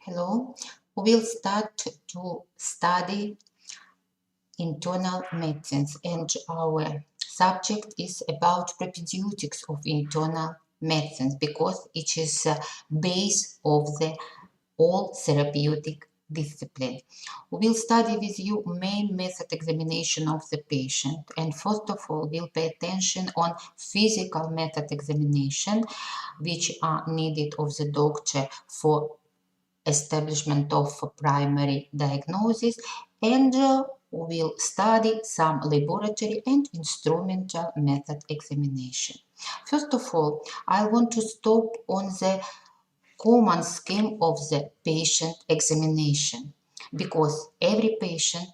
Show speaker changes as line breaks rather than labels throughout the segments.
Hello, we will start to study internal medicines, and our subject is about propedeutics of internal medicines because it is base of the all therapeutic discipline. We'll study with you main method examination of the patient, and first of all we'll pay attention on physical method examination which are needed of the doctor for establishment of primary diagnosis, and we'll study some laboratory and instrumental method examination. First of all, I want to stop on the common scheme of the patient examination, because every patient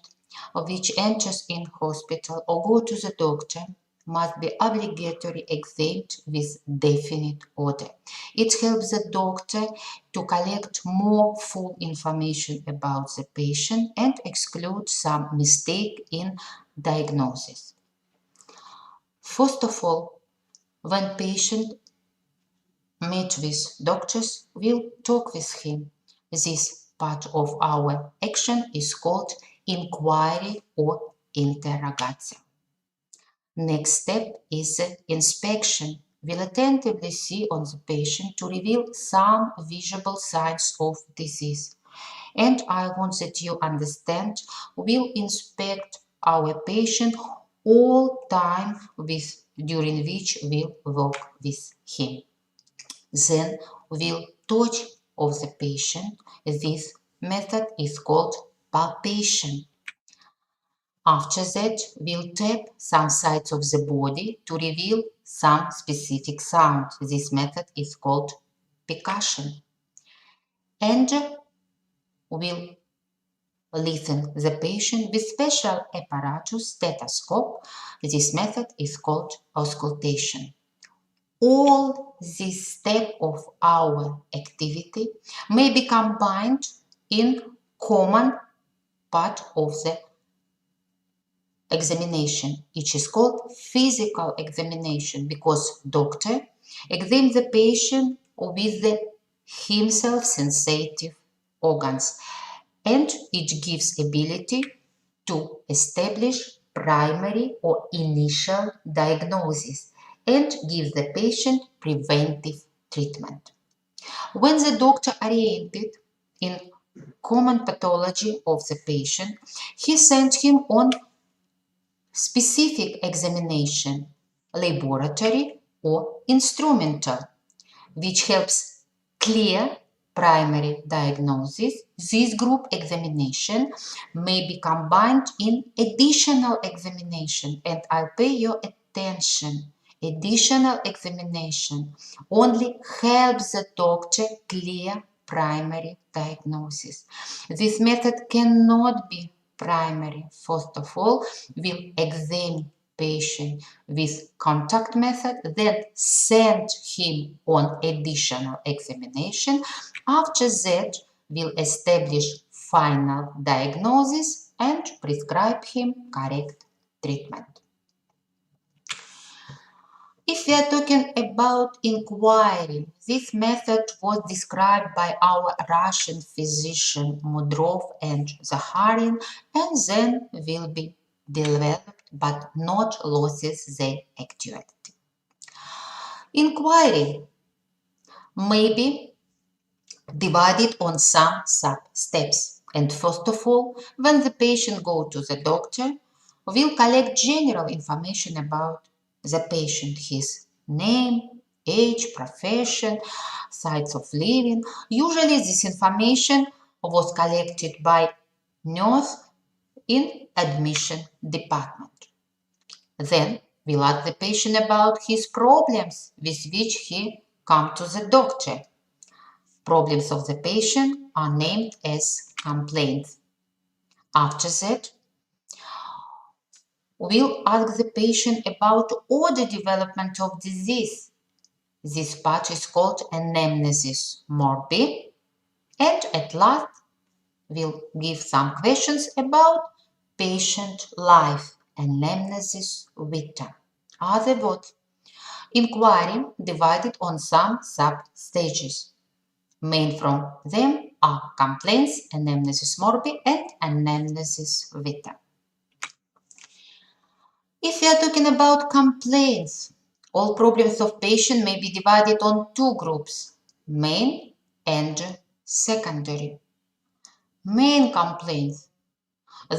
which enters in hospital or go to the doctor must be obligatory examined with definite order. It helps the doctor to collect more full information about the patient and exclude some mistake in diagnosis. First of all, when patient meet with doctors, we'll talk with him. This part of our action is called inquiry or interrogation. Next step is inspection. We'll attentively see on the patient to reveal some visible signs of disease. And I want that you understand, we'll inspect our patient all time during which we'll work with him. Then we'll touch of the patient. This method is called palpation. After that, we'll tap some sides of the body to reveal some specific sound. This method is called percussion. And we'll listen the patient with special apparatus, stethoscope. This method is called auscultation. All this step of our activity may be combined in common part of the examination. It is called physical examination because doctor examines the patient with the himself sensitive organs, and it gives ability to establish primary or initial diagnosis and give the patient preventive treatment. When the doctor oriented in common pathology of the patient, he sent him on specific examination, laboratory or instrumental, which helps clear primary diagnosis. This group examination may be combined in additional examination, and I'll pay your attention. Additional examination only helps the doctor clear primary diagnosis. This method cannot be primary. First of all, we'll examine patient with contact method, then send him on additional examination. After that, we'll establish final diagnosis and prescribe him correct treatment. If we are talking about inquiry, this method was described by our Russian physician Mudrov and Zakharin, and then will be developed but not loses their actuality. Inquiry may be divided on some sub-steps. And first of all, when the patient goes to the doctor, we'll collect general information about the patient, his name, age, profession, sites of living. Usually this information was collected by nurse in admission department. Then we'll ask the patient about his problems with which he come to the doctor. Problems of the patient are named as complaints. After that, we'll ask the patient about order development of disease. This part is called anamnesis morbis. And at last, we'll give some questions about patient life, anamnesis vitae. Other words, inquiry divided on some sub-stages. Main from them are complaints, anamnesis morbi, and anamnesis vitae. If we are talking about complaints, all problems of patient may be divided on two groups, main and secondary. Main complaints.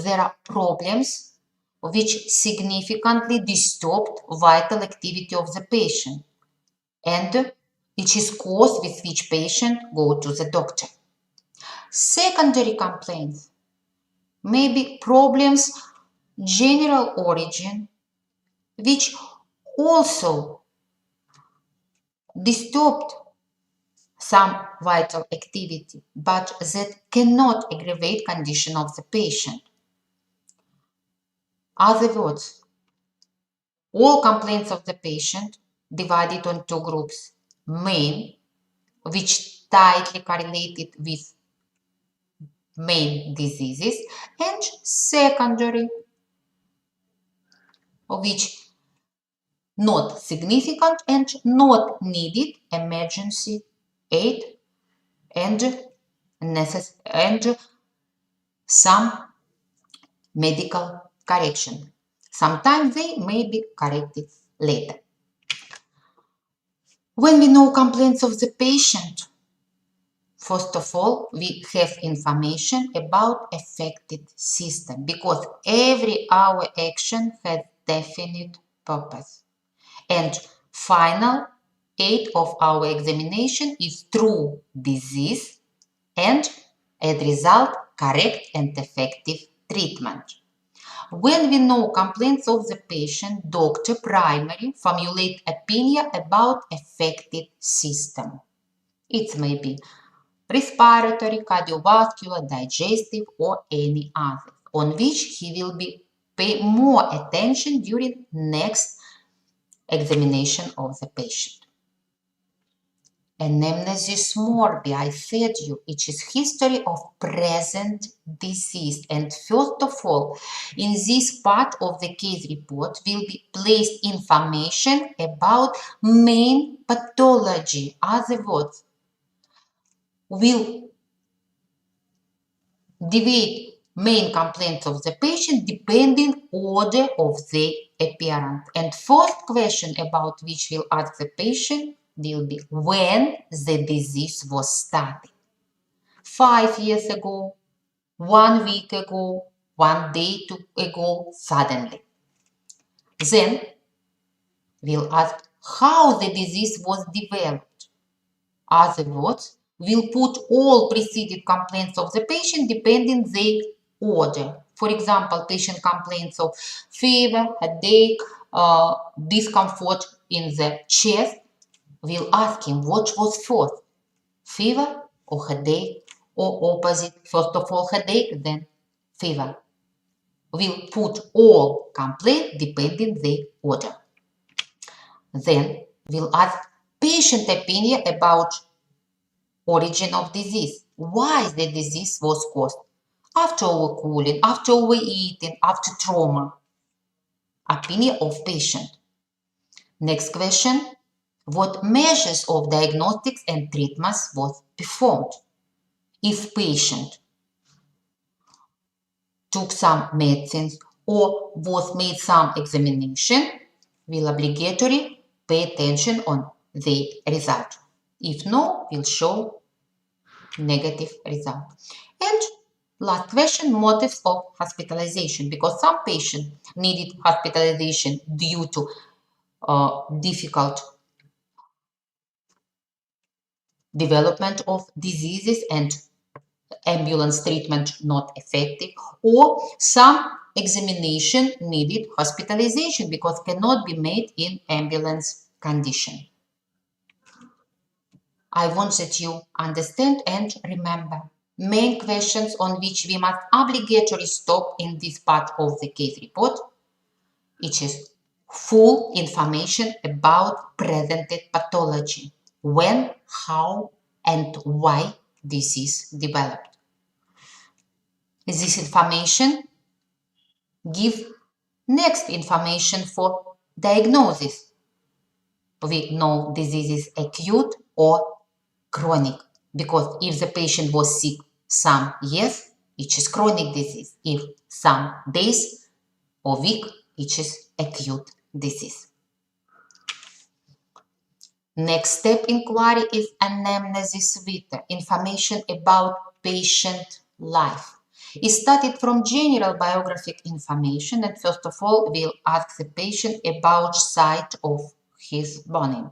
There are problems which significantly disturbed vital activity of the patient and which is cause with which patient go to the doctor. Secondary complaints may be problems general origin which also disturbed some vital activity, but that cannot aggravate condition of the patient. Other words, all complaints of the patient divided on two groups, main, which tightly correlated with main diseases, and secondary, which not significant and not needed emergency aid and some medical correction. Sometimes they may be corrected later. When we know complaints of the patient, first of all, we have information about affected system because every our action has definite purpose. And final aid of our examination is true disease and, as a result, correct and effective treatment. When we know complaints of the patient, doctor primarily formulate opinion about affected system. It may be respiratory, cardiovascular, digestive, or any other, on which he will pay more attention during next examination of the patient. Anamnesis morbi, I said you, it is history of present disease. And first of all, in this part of the case report will be placed information about main pathology. Other words, will divide main complaints of the patient depending order of their appearance. And first question about which will ask the patient will be when the disease was started. 5 years ago, 1 week ago, 1 day ago, suddenly. Then we'll ask how the disease was developed. Other words, we'll put all preceded complaints of the patient depending their order. For example, patient complaints of fever, headache, discomfort in the chest. We'll ask him what was first, fever or headache, or opposite, first of all headache, then fever. We'll put all complaints depending their order. Then we'll ask patient opinion about origin of disease. Why the disease was caused? After overcooling, after overeating, after trauma. Opinion of patient. Next question. What measures of diagnostics and treatments was performed? If patient took some medicines or was made some examination, will obligatory pay attention on the result. If no, will show negative result. And last question, motives of hospitalization, because some patients needed hospitalization due to difficult development of diseases and ambulance treatment not effective, or some examination needed hospitalization because cannot be made in ambulance condition. I want that you understand and remember main questions on which we must obligatory stop in this part of the case report. It is full information about presented pathology, when, how, and why disease developed. This information give next information for diagnosis. We know disease is acute or chronic. because if the patient was sick some years, it is chronic disease. If some days or week, it is acute disease. Next step inquiry is anamnesis vitae, information about patient life. It started from general biographic information, and first of all we'll ask the patient about site of his burning,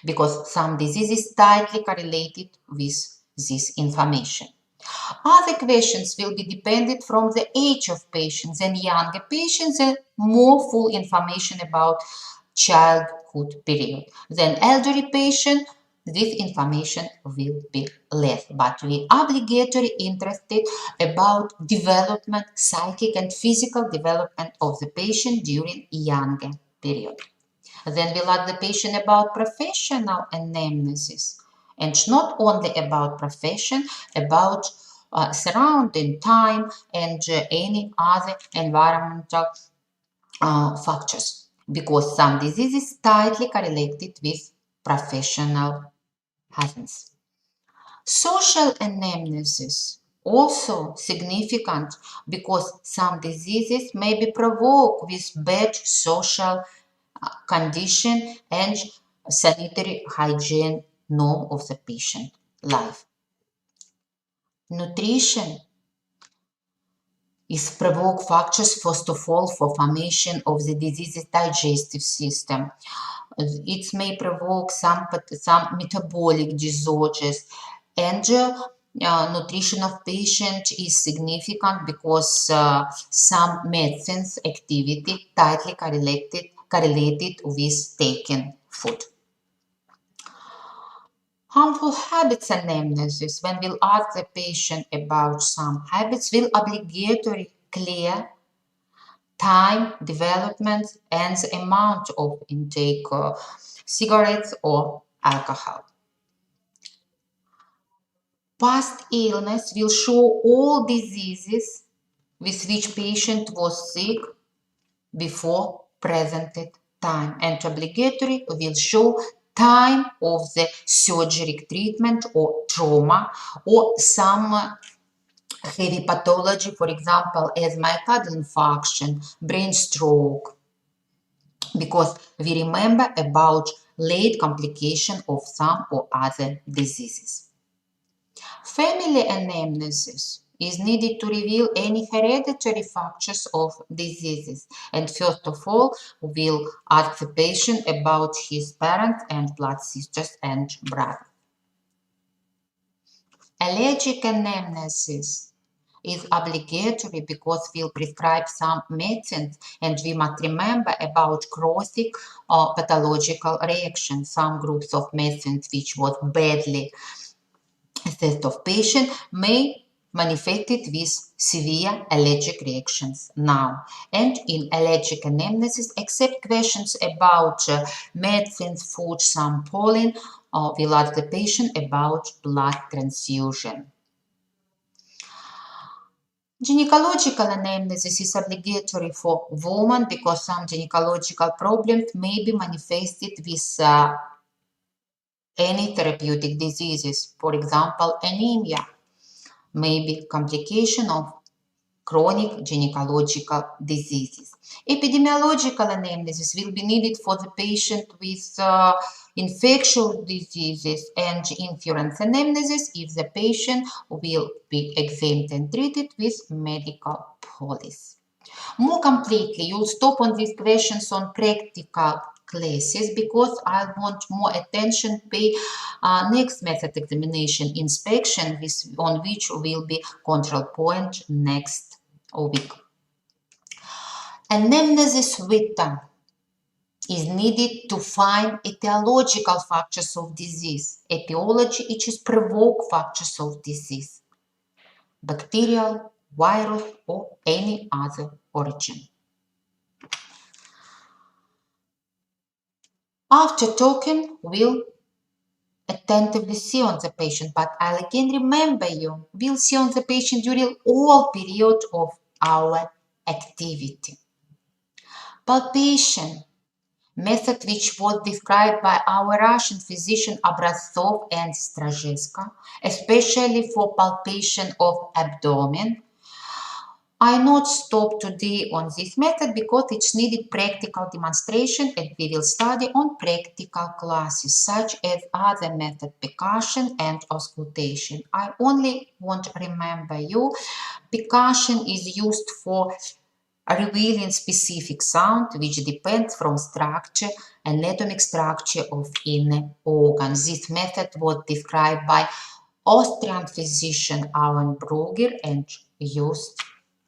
because some diseases tightly correlated with this information. Other questions will be dependent from the age of patients, and younger patients and more full information about childhood period. Then elderly patient, this information will be less, but we obligatory interested about development, psychic and physical development of the patient during younger period. Then we'll ask the patient about professional anamnesis, and not only about profession, about surrounding time and any other environmental factors, because some diseases tightly correlated with professional hazards. Social anamnesis also significant, because some diseases may be provoked with bad social condition and sanitary hygiene norm of the patient life. Nutrition is provoke factors first of all for formation of the disease's digestive system. It may provoke some metabolic disorders, and nutrition of patient is significant because some medicines activity tightly correlated with taking food. Harmful habits anamnesis, when we'll ask the patient about some habits, will obligatory clear time, development, and the amount of intake of cigarettes or alcohol. Past illness will show all diseases with which patient was sick before presented time, and obligatory will show time of the surgery treatment or trauma or some heavy pathology, for example, as myocardial infarction, brain stroke, because we remember about late complication of some or other diseases. Family anamnesis is needed to reveal any hereditary factors of diseases, and first of all we'll ask the patient about his parents and blood sisters and brothers. Allergic anamnesis is obligatory because we'll prescribe some medicines, and we must remember about chronic or pathological reactions. Some groups of medicines which was badly assessed of patient may manifested with severe allergic reactions now. And in allergic anamnesis, except questions about medicines, food, some pollen, we'll ask the patient about blood transfusion. Gynecological anamnesis is obligatory for women because some gynecological problems may be manifested with any therapeutic diseases, for example, anemia, may be complication of chronic gynecological diseases. Epidemiological anamnesis will be needed for the patient with infectious diseases and inference anamnesis if the patient will be examined and treated with medical policy. More completely, you'll stop on these questions on practical classes, because I want more attention pay next method examination inspection, on which will be control point next week. Anamnesis vitae is needed to find etiological factors of disease. Etiology, it is provoke factors of disease, bacterial, viral, or any other origin. After talking, we'll attentively see on the patient, but I'll again remember you, we'll see on the patient during all period of our activity. Palpation method which was described by our Russian physician Obraztsov and Strazeska, especially for palpation of abdomen. I not stop today on this method because it's needed practical demonstration and we will study on practical classes such as other method percussion and auscultation. I only want to remember you, percussion is used for revealing specific sound which depends from structure, anatomic structure of inner organs. This method was described by Austrian physician Alan Brugger and used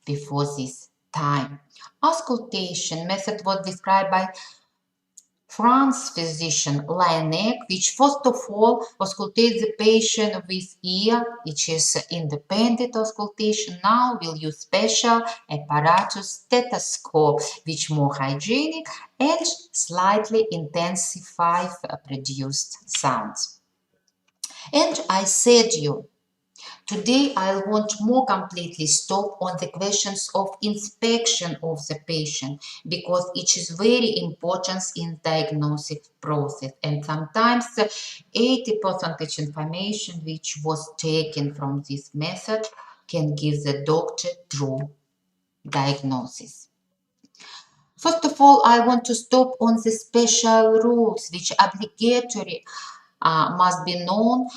before this time. Auscultation method was described by France physician Laennec, which first of all auscultates the patient with ear, which is independent auscultation. Now we'll use special apparatus stethoscope, which more hygienic and slightly intensify produced sounds. And I said you, today I want more completely stop on the questions of inspection of the patient because it is very important in diagnosis process and sometimes 80% information which was taken from this method can give the doctor true diagnosis. First of all, I want to stop on the special rules which obligatory must be known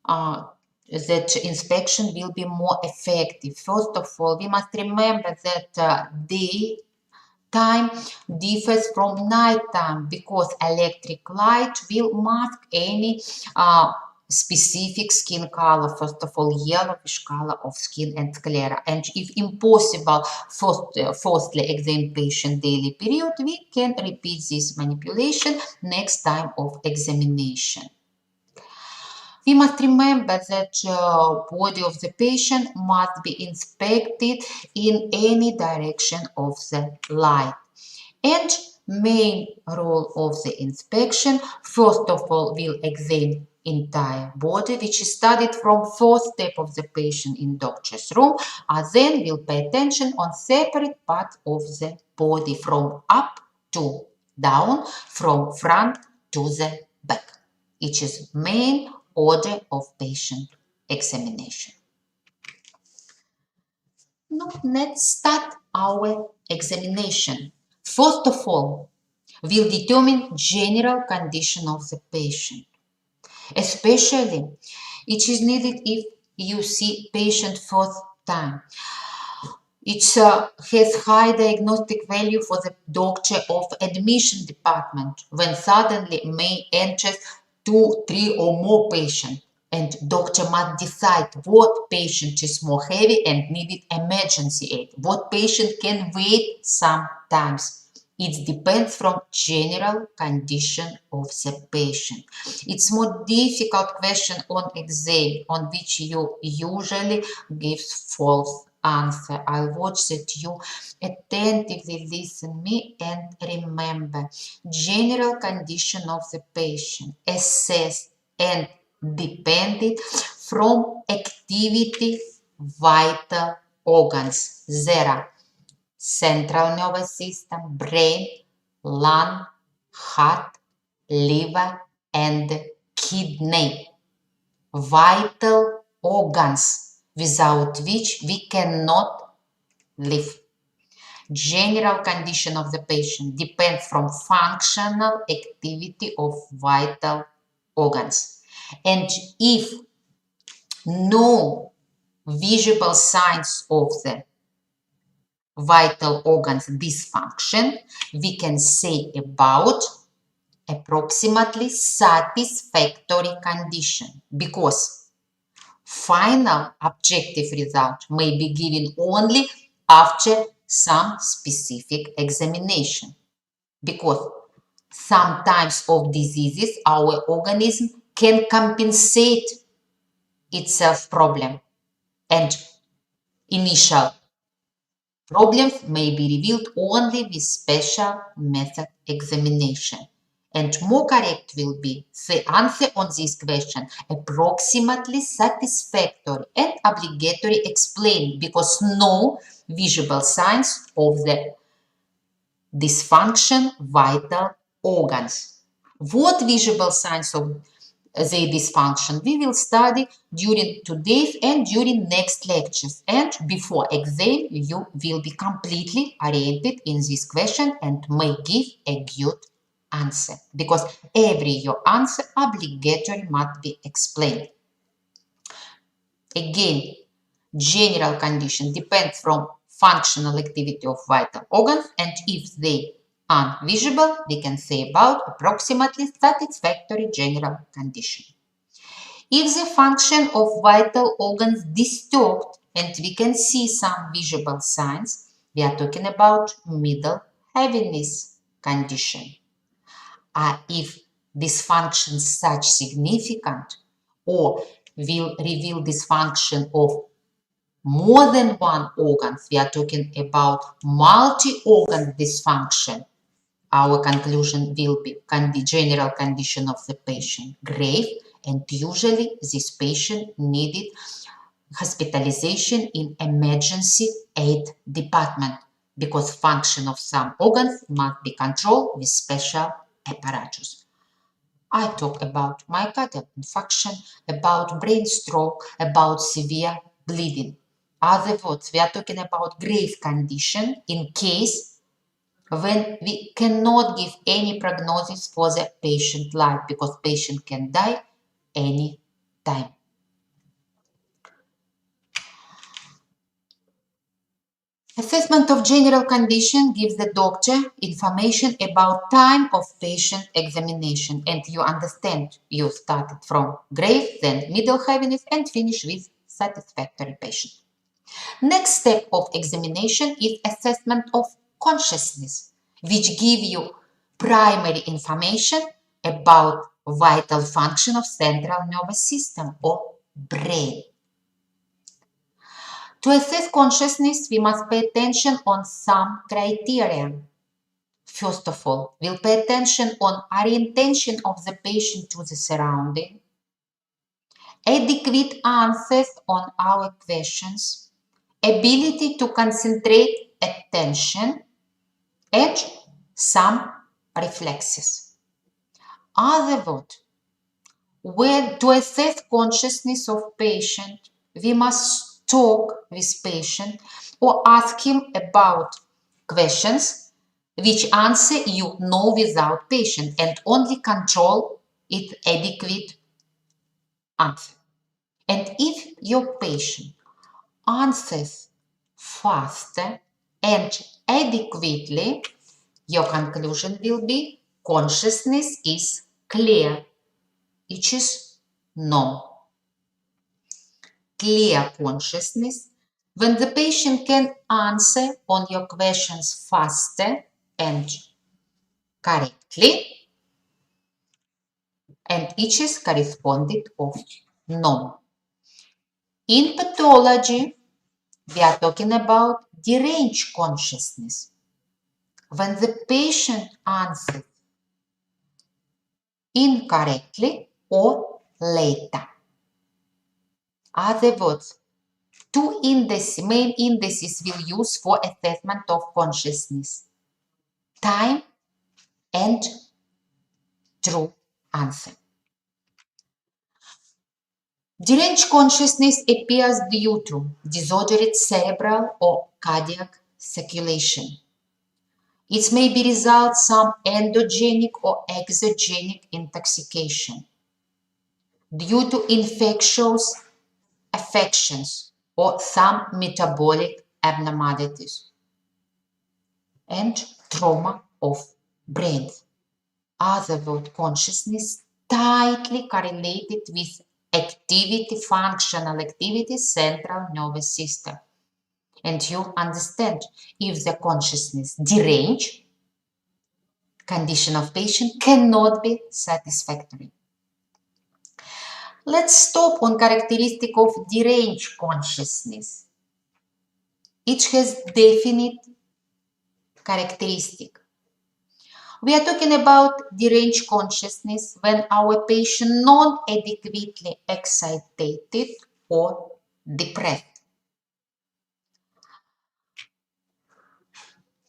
that inspection will be more effective. First of all, we must remember that day time differs from night time because electric light will mask any specific skin color, first of all yellowish color of skin and sclera, and if impossible firstly examine patient daily period, we can repeat this manipulation next time of examination. We must remember that body of the patient must be inspected in any direction of the light. And main role of the inspection, first of all, will examine entire body, which is studied from first step of the patient in doctor's room, and then will pay attention on separate parts of the body from up to down, from front to the back. It is main order of patient examination. Now let's start our examination. First of all, we'll determine general condition of the patient. Especially, it is needed if you see patient first time. It has high diagnostic value for the doctor of admission department when suddenly may enter 2, 3 or more patients, and doctor must decide what patient is more heavy and needed emergency aid, what patient can wait sometimes. It depends from general condition of the patient. It's more difficult question on exam on which you usually give false answer. I watch that you attentively listen me and remember general condition of the patient assessed and depended from activity vital organs. There are central nervous system, brain, lung, heart, liver and kidney. Vital organs without which we cannot live. General condition of the patient depends from functional activity of vital organs. And if no visible signs of the vital organs dysfunction, we can say about approximately satisfactory condition, because final objective result may be given only after some specific examination, because some types of diseases our organism can compensate itself problem, and initial problems may be revealed only with special method examination. And more correct will be the answer on this question approximately satisfactory and obligatory explained, because no visible signs of the dysfunction vital organs. What visible signs of their dysfunction we will study during today's and during next lectures. And before exam, you will be completely oriented in this question and may give a good answer, because every your answer obligatory must be explained. Again, general condition depends from functional activity of vital organs, and if they are visible, we can say about approximately satisfactory general condition. If the function of vital organs disturbed and we can see some visible signs, we are talking about middle heaviness condition. If dysfunction is such significant or will reveal dysfunction of more than one organ, we are talking about multi-organ dysfunction, our conclusion will be general condition of the patient grave, and usually this patient needed hospitalization in emergency aid department, because function of some organs must be controlled with special apparatus. I talk about myocardial infarction, about brain stroke, about severe bleeding. Other words, we are talking about grave condition in case when we cannot give any prognosis for the patient life, because patient can die any time. Assessment of general condition gives the doctor information about time of patient examination, and you understand you started from grave, then middle heaviness, and finish with satisfactory patient. Next step of examination is assessment of consciousness, which give you primary information about vital function of central nervous system or brain. To assess consciousness, we must pay attention on some criteria. First of all, we'll pay attention on orientation of the patient to the surrounding, adequate answers on our questions, ability to concentrate attention, and some reflexes. Other words, when to assess consciousness of patient, we must talk with patient or ask him about questions which answer you know without patient, and only control it adequate answer. And if your patient answers faster and adequately, your conclusion will be consciousness is clear, which is no. Clear consciousness when the patient can answer on your questions faster and correctly, and each is corresponded of no. In pathology, we are talking about deranged consciousness. When the patient answers incorrectly or later. Other words, two main indices we'll use for assessment of consciousness: time and true answer. Deranged consciousness appears due to disordered cerebral or cardiac circulation. It may be result some endogenic or exogenic intoxication due to infectious affections or some metabolic abnormalities and trauma of brains. Other word, consciousness tightly correlated with activity, functional activity, central nervous system. And you understand, if the consciousness deranged, condition of patient cannot be satisfactory. Let's stop on characteristic of deranged consciousness. It has definite characteristic. We are talking about deranged consciousness when our patient not adequately excited or depressed.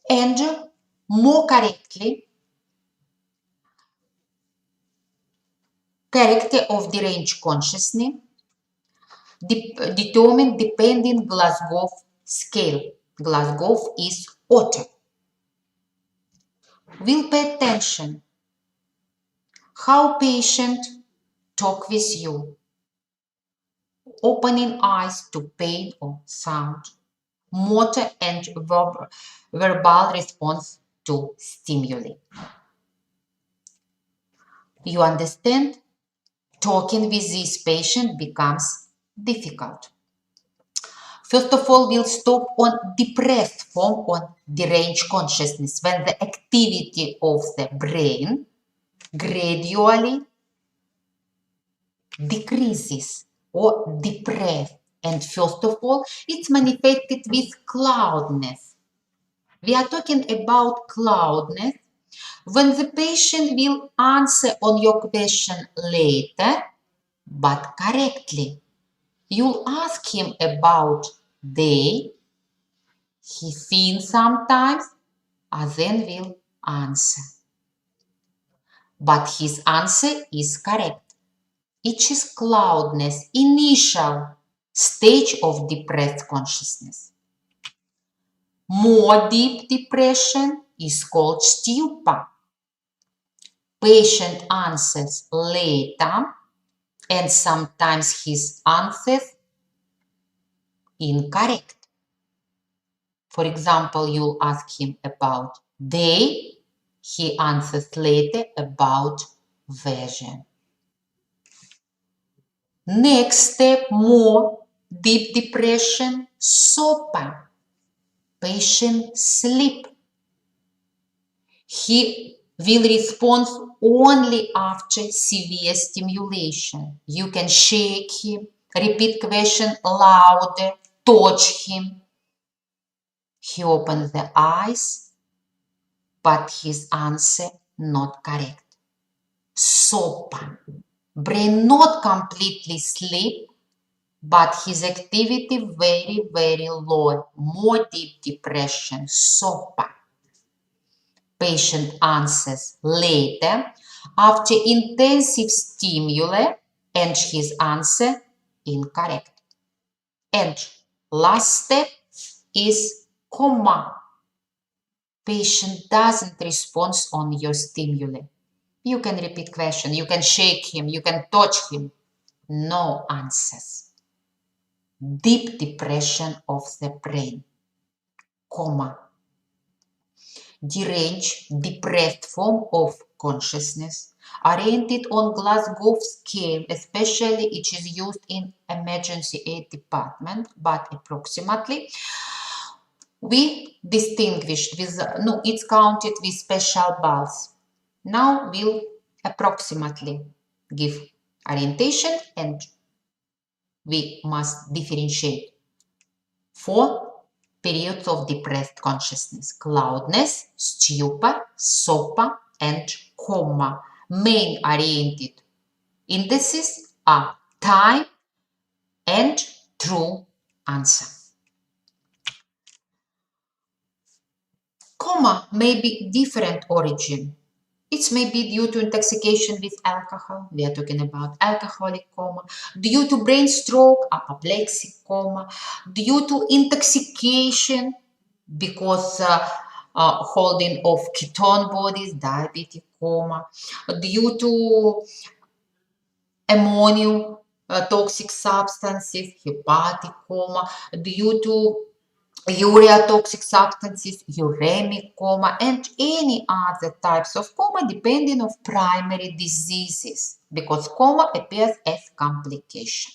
And more correctly, Character of deranged consciousness determined depending Glasgow scale. Glasgow is otter. Will pay attention. How patient talk with you. Opening eyes to pain or sound. Motor and verbal response to stimuli. You understand? Talking with this patient becomes difficult. First of all, we'll stop on depressed form, on deranged consciousness, when the activity of the brain gradually decreases or depressed. And first of all, it's manifested with cloudness. We are talking about cloudness when the patient will answer on your question later, but correctly. You'll ask him about day, he seen sometimes, and then will answer. But his answer is correct. It is cloudness, initial stage of depressed consciousness. More deep depression is called stupor. Patient answers later, and sometimes his answers incorrect. For example, you'll ask him about day, he answers later about vision. Next step, more deep depression, SOPA. Patient sleep. He will respond only after severe stimulation. You can shake him, repeat question louder, touch him. He opens the eyes, but his answer not correct. SOPA. Brain not completely sleep, but his activity very, very low. More deep depression, SOPA. Patient answers later after intensive stimuli and his answer incorrect. And last step is coma. Patient doesn't respond on your stimuli. You can repeat question, you can shake him, you can touch him. No answers. Deep depression of the brain. Coma. Deranged, depressed form of consciousness, oriented on Glasgow scale, especially it is used in emergency aid department, but approximately we distinguished with, no, it's counted with special balls. Now we'll approximately give orientation and we must differentiate 4 periods of depressed consciousness: cloudness, stupor, SOPA, and coma. Main oriented indices are time and true answer. Coma may be different origin. It may be due to intoxication with alcohol, we are talking about alcoholic coma, due to brain stroke, apoplectic coma, due to intoxication because holding of ketone bodies, diabetic coma, due to ammonia, toxic substances, hepatic coma, due to urea toxic substances, uremic coma, and any other types of coma depending on primary diseases, because coma appears as complication.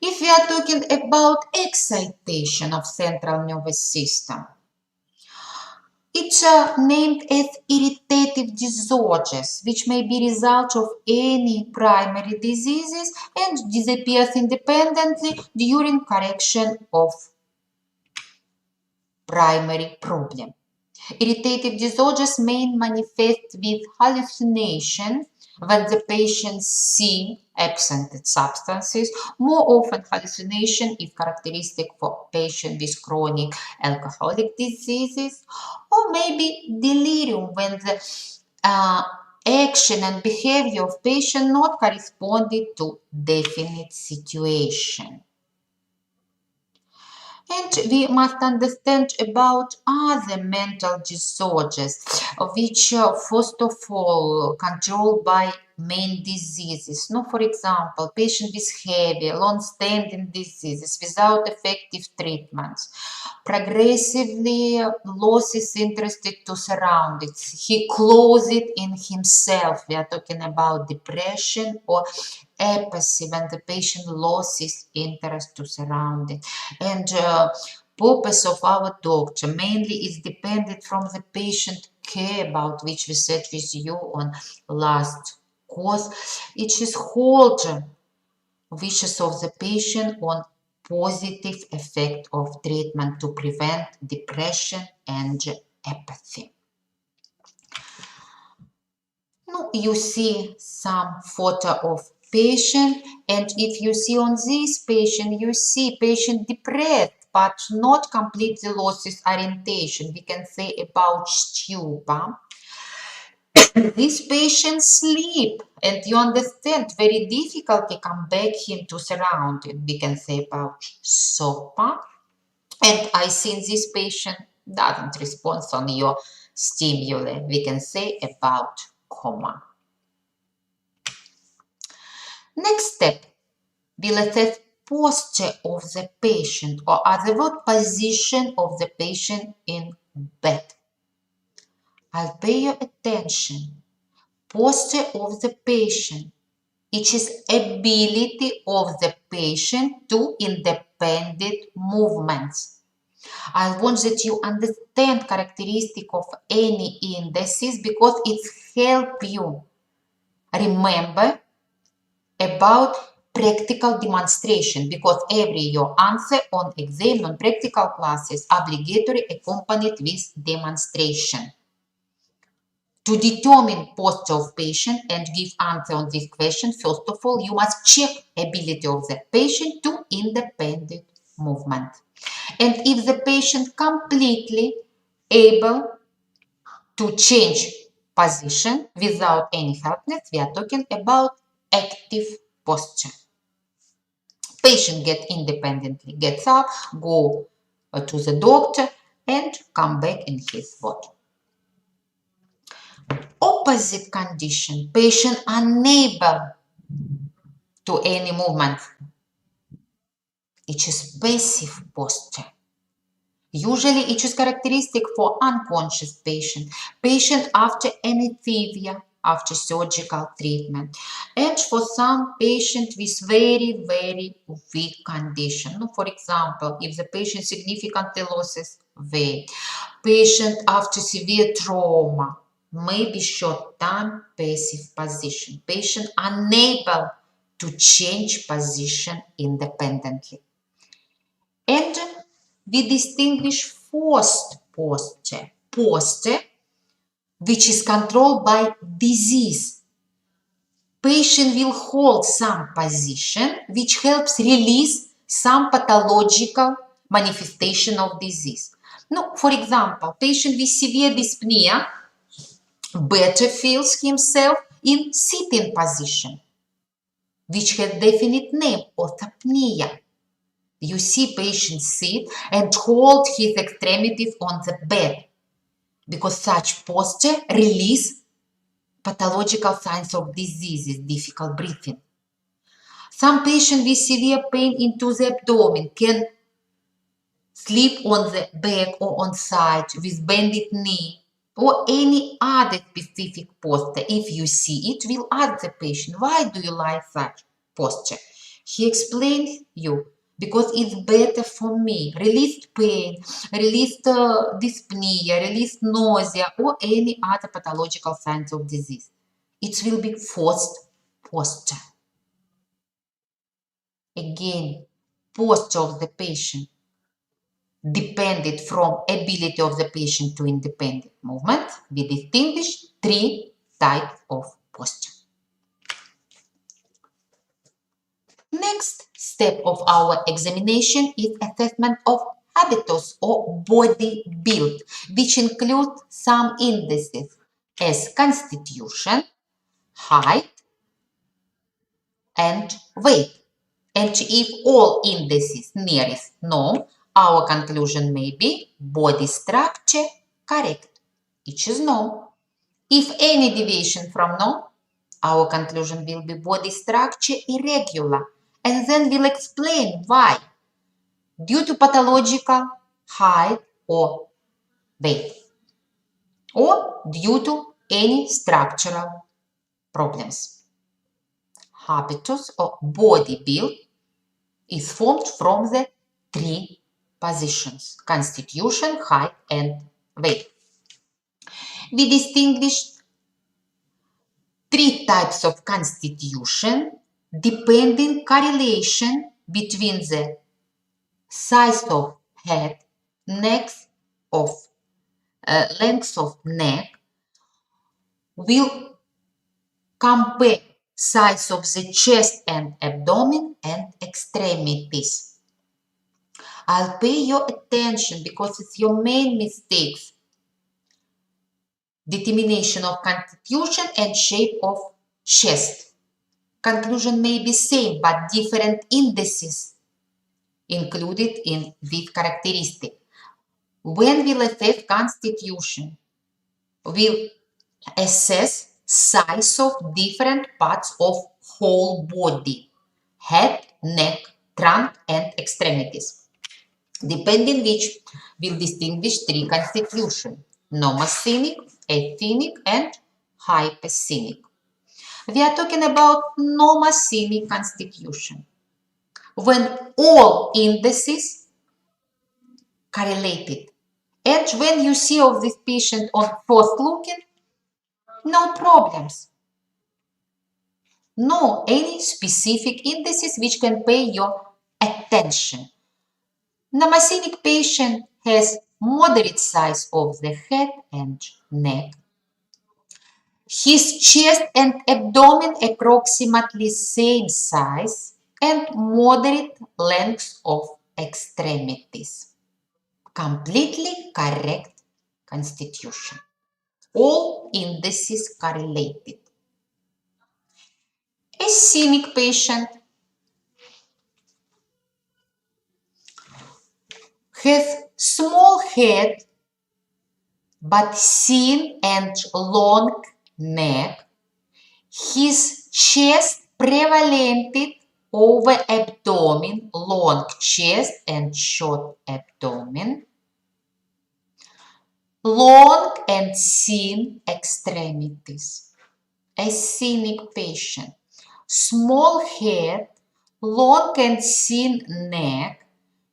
If we are talking about excitation of central nervous system, it's named as irritative disorders, which may be result of any primary diseases and disappears independently during correction of primary problem. Irritative disorders may manifest with hallucination when the patient see absent substances. More often, hallucination is characteristic for patients with chronic alcoholic diseases, or maybe delirium when the action and behavior of patient not corresponding to definite situation. And we must understand about other mental disorders, which first of all controlled by main diseases. No, for example, patient with heavy, long-standing diseases without effective treatments, progressively loses interest to surroundings. He closes in himself. We are talking about depression or apathy when the patient loses interest to surroundings. And purpose of our doctor mainly is dependent from the patient care about which we said with you on last course. It is hold wishes of the patient on positive effect of treatment to prevent depression and apathy. Now you see some photo of patient, and if you see on this patient, you see patient depressed but not completely loses orientation. We can say about stupor. This patient sleep, and you understand, very difficult to come back him to surrounding. We can say about SOPA. And I think this patient doesn't respond on your stimuli. We can say about coma. Next step, we'll assess posture of the patient, or other word, position of the patient in bed. I'll pay your attention. Posture of the patient. It is ability of the patient to independent movements. I want that you understand characteristic of any indices because it help you remember about practical demonstration, because every your answer on exam on practical classes obligatory accompanied with demonstration. To determine posture of patient and give answer on this question, first of all, you must check ability of the patient to independent movement. And if the patient completely able to change position without any helpness, we are talking about active posture. Patient independently gets up, go to the doctor and come back in his body. Opposite condition, patient unable to any movement. It is passive posture. Usually it is characteristic for unconscious patient after anesthesia, after surgical treatment, and for some patient with very, very weak condition. For example, if the patient significantly loses weight, patient after severe trauma, maybe short-term passive position, patient unable to change position independently. And we distinguish forced posture, which is controlled by disease. Patient will hold some position which helps release some pathological manifestation of disease. Now, for example, patient with severe dyspnea better feels himself in sitting position, which has definite name, orthopnea. You see patient sit and hold his extremities on the bed because such posture release pathological signs of diseases, difficult breathing. Some patient with severe pain into the abdomen can sleep on the back or on side with bended knee or any other specific posture. If you see it, will ask the patient, why do you like such posture? He explains you, because it's better for me. Released pain, released dyspnea, released nausea, or any other pathological signs of disease. It will be forced posture. Again, posture of the patient depended from ability of the patient to independent movement. We distinguish three types of posture. Next step of our examination is assessment of habitus or body build, which includes some indices as constitution, height, and weight. And if all indices nearest norm, our conclusion may be body structure correct, which is no. If any deviation from norm, our conclusion will be body structure irregular, and then we'll explain why. Due to pathological, height, or weight, or due to any structural problems. Habitus or body build is formed from the three positions: constitution, height, and weight. We distinguished three types of constitution depending correlation between the size of head, length of neck, will compare size of the chest and abdomen and extremities. I'll pay your attention because it's your main mistakes. Determination of constitution and shape of chest. Conclusion may be same but different indices included in this characteristic. When we'll assess constitution, we'll assess size of different parts of whole body: head, neck, trunk, and extremities. Depending which, we'll distinguish three constitutions: nomoscenic, ascenic, and hyperscenic. We are talking about nomoscenic constitution, when all indices correlated. And when you see of this patient on first looking, no problems. No any specific indices which can pay your attention. Nomoscenic patient has moderate size of the head and neck. His chest and abdomen approximately same size and moderate length of extremities. Completely correct constitution. All indices correlated. Ascenic patient has small head but thin and long neck. His chest prevalented over abdomen, long chest and short abdomen, long and thin extremities. Ascenic patient, small head, long and thin neck,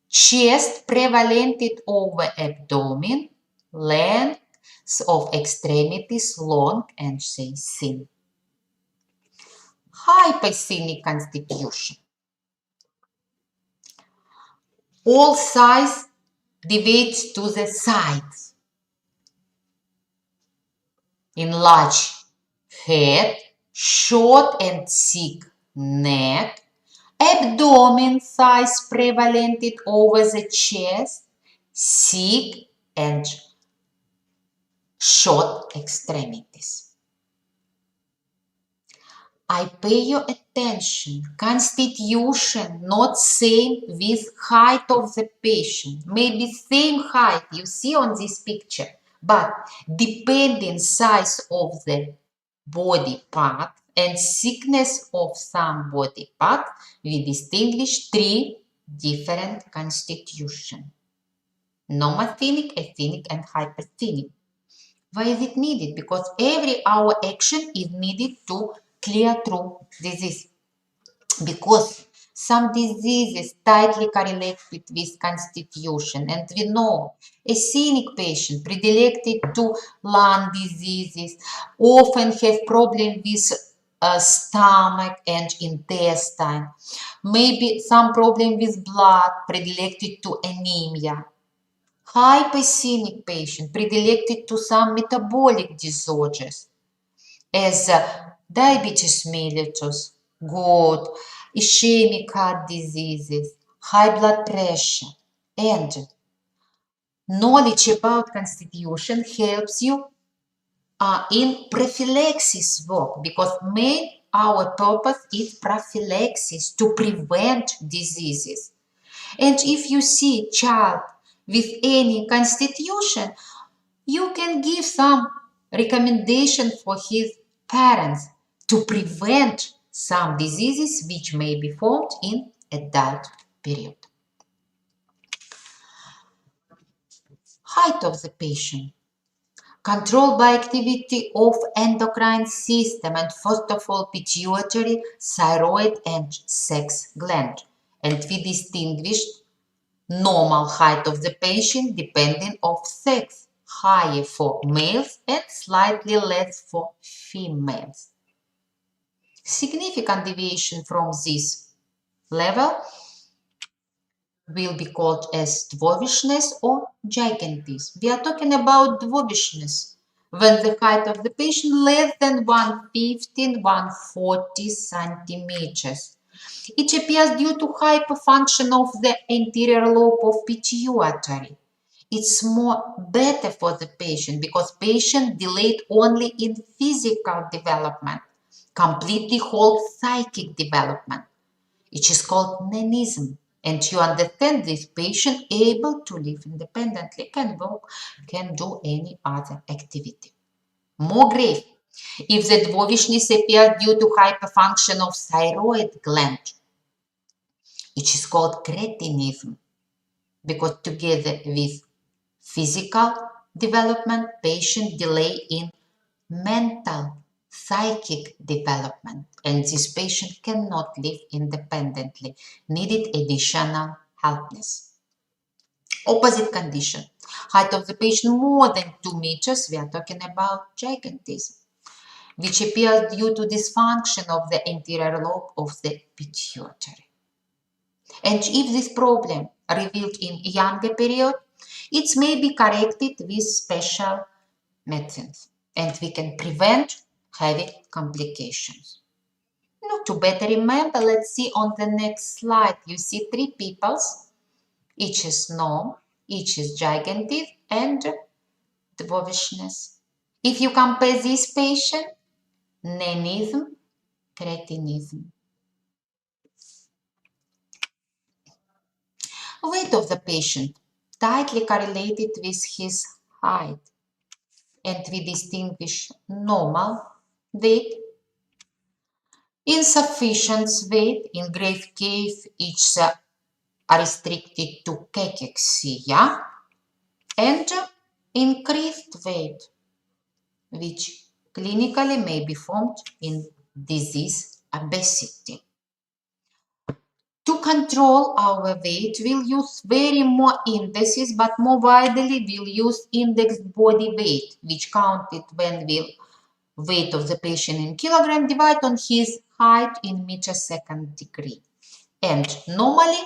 chest prevalented over abdomen, length of extremities long and thin. Hyperscenic constitution. All size deviates to the sides. Enlarged head, short and thick neck, abdomen size prevalented over the chest, thick and short extremities. I pay your attention. Constitution not same with height of the patient. Maybe same height you see on this picture, but depending size of the body part and thickness of some body part, we distinguish three different constitutions: nomoscenic, ascenic, and hyperscenic. Why is it needed? Because every our action is needed to clear through disease. Because some diseases tightly correlate with constitution, and we know ascenic patient predilected to lung diseases often have problem with stomach and intestine, maybe some problem with blood, predilected to anemia. Hyperscenic patient predilected to some metabolic disorders as diabetes mellitus, gout, ischemic heart diseases, high blood pressure. And knowledge about constitution helps you in prophylaxis work, because our purpose is prophylaxis, to prevent diseases. And if you see child with any constitution, you can give some recommendation for his parents to prevent some diseases which may be formed in adult period. Height of the patient. Controlled by activity of endocrine system, and first of all pituitary, thyroid and sex gland. And we distinguish normal height of the patient depending of sex, higher for males and slightly less for females. Significant deviation from this level will be called as dwarfishness or gigantism. We are talking about dwarfishness when the height of the patient less than 140 centimeters. It appears due to hyperfunction of the anterior lobe of pituitary. It's more better for the patient because patient delayed only in physical development, completely whole psychic development. It is called nanism. And you understand this patient able to live independently, can work, can do any other activity. More grave, if the dwarfishness appears due to hyperfunction of thyroid gland, it is called cretinism, because together with physical development, patient delay in mental, psychic development, and this patient cannot live independently, needed additional helpness. Opposite condition, height of the patient more than 2 meters, we are talking about gigantism, which appears due to dysfunction of the anterior lobe of the pituitary. And if this problem revealed in younger period, it may be corrected with special medicines, and we can prevent having complications. Now, to better remember, let's see on the next slide. You see 3 peoples, each is norm, each is gigantism and dwarfishness. If you compare this patient, nanism, cretinism. Weight of the patient tightly correlated with his height, and we distinguish normal weight, insufficient weight, in grave case it's restricted to cachexia, and increased weight, which clinically may be formed in disease obesity. To control our weight, we'll use very more indices, but more widely we'll use indexed body weight, which counted when we'll weight of the patient in kilogram divided on his height in meter-second degree. And normally,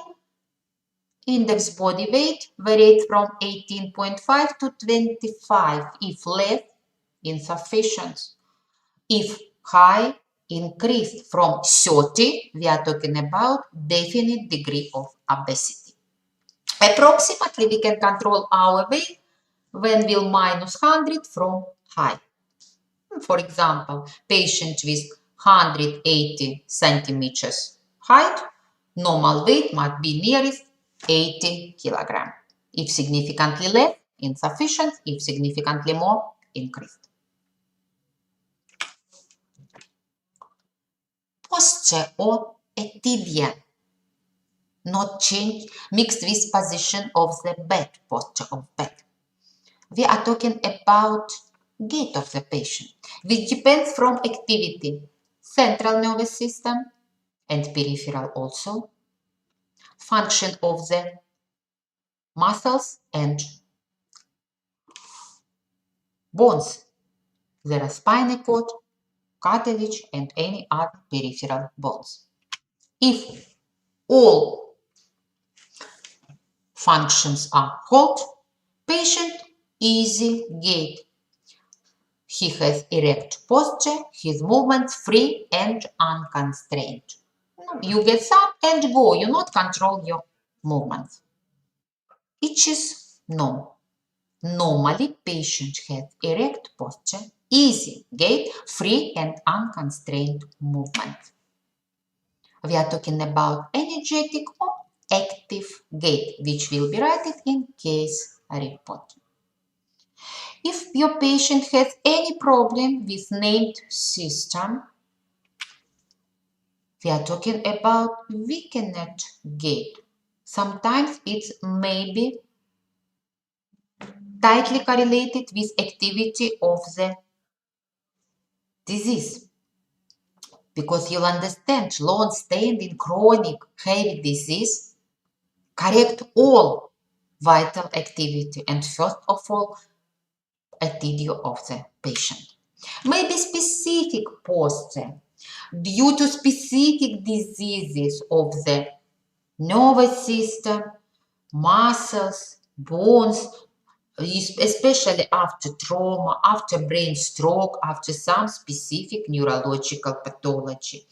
index body weight varied from 18.5 to 25, if less, insufficient. If high, increased from 30, we are talking about definite degree of obesity. Approximately, we can control our weight when we'll minus 100 from high. For example, patient with 180 centimeters height, normal weight must be nearest 80 kilogram. If significantly less, insufficient. If significantly more, increased. Posture or etidia, not change, mixed with position of the bed, posture of bed. We are talking about gait of the patient, which depends from activity, central nervous system and peripheral also, function of the muscles and bones. There are spinal cord, cartilage and any other peripheral bones. If all functions are halt, patient easy gait. He has erect posture, his movements free and unconstrained. You get up and go, you not control your movements. It is no. Normally, patient has erect posture easy gait, free and unconstrained movement. We are talking about energetic or active gait, which will be written in case report. If your patient has any problem with named system, we are talking about weakened gait. Sometimes it's maybe tightly correlated with activity of the disease. Because you'll understand, long-standing chronic heavy disease correct all vital activity and first of all attitude of the patient. Maybe specific posture due to specific diseases of the nervous system, muscles, bones, especially after trauma, after brain stroke, after some specific neurological pathology.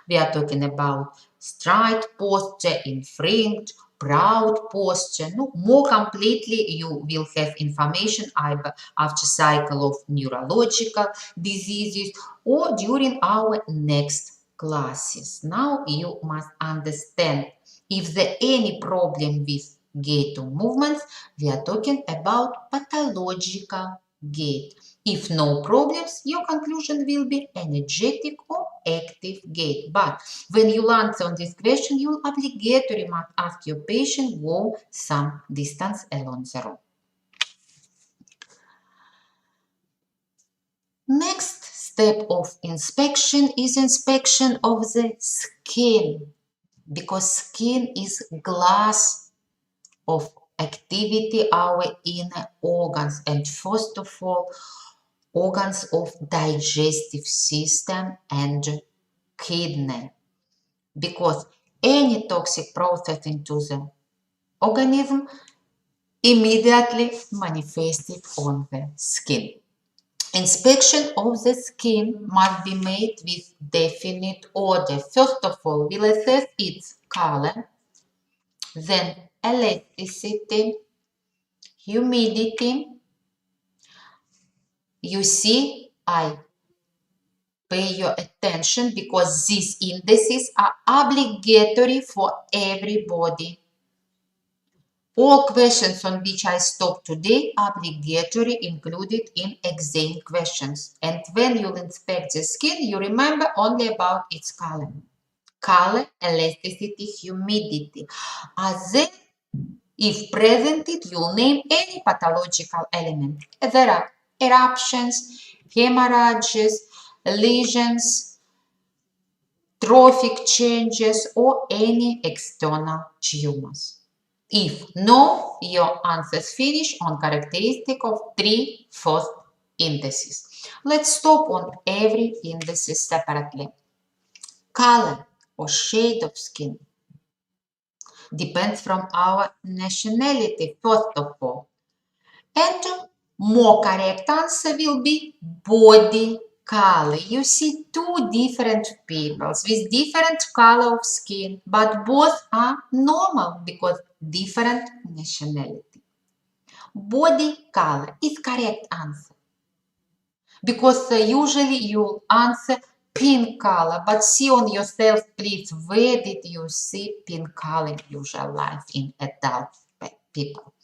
We are talking about straight posture, infringed, proud posture. No, more completely you will have information either after cycle of neurological diseases or during our next classes. Now you must understand if there any problem with gait or movements, we are talking about pathological gait. If no problems, your conclusion will be energetic or active gait. But when you answer on this question, you obligatory must ask your patient go some distance along the road. Next step of inspection is inspection of the skin, because skin is glass of activity our inner organs, and first of all organs of digestive system and kidney, because any toxic process into the organism immediately manifested on the skin. Inspection of the skin must be made with definite order. First of all, we'll assess its color, then elasticity, humidity. You see, I pay your attention because these indices are obligatory for everybody. All questions on which I stop today are obligatory included in exam questions. And when you inspect the skin, you remember only about its color. Color, elasticity, humidity. As then, if presented, you'll name any pathological element. There are eruptions, hemorrhages, lesions, trophic changes, or any external tumors. If no, your answers finish on characteristic of three first indices. Let's stop on every indices separately. Color or shade of skin depends from our nationality, first of all. And more correct answer will be body color. You see two different peoples with different color of skin, but both are normal because different nationality. Body color is correct answer because usually you answer pink color, but see on yourself, please, where did you see pink color in usual life in adult people?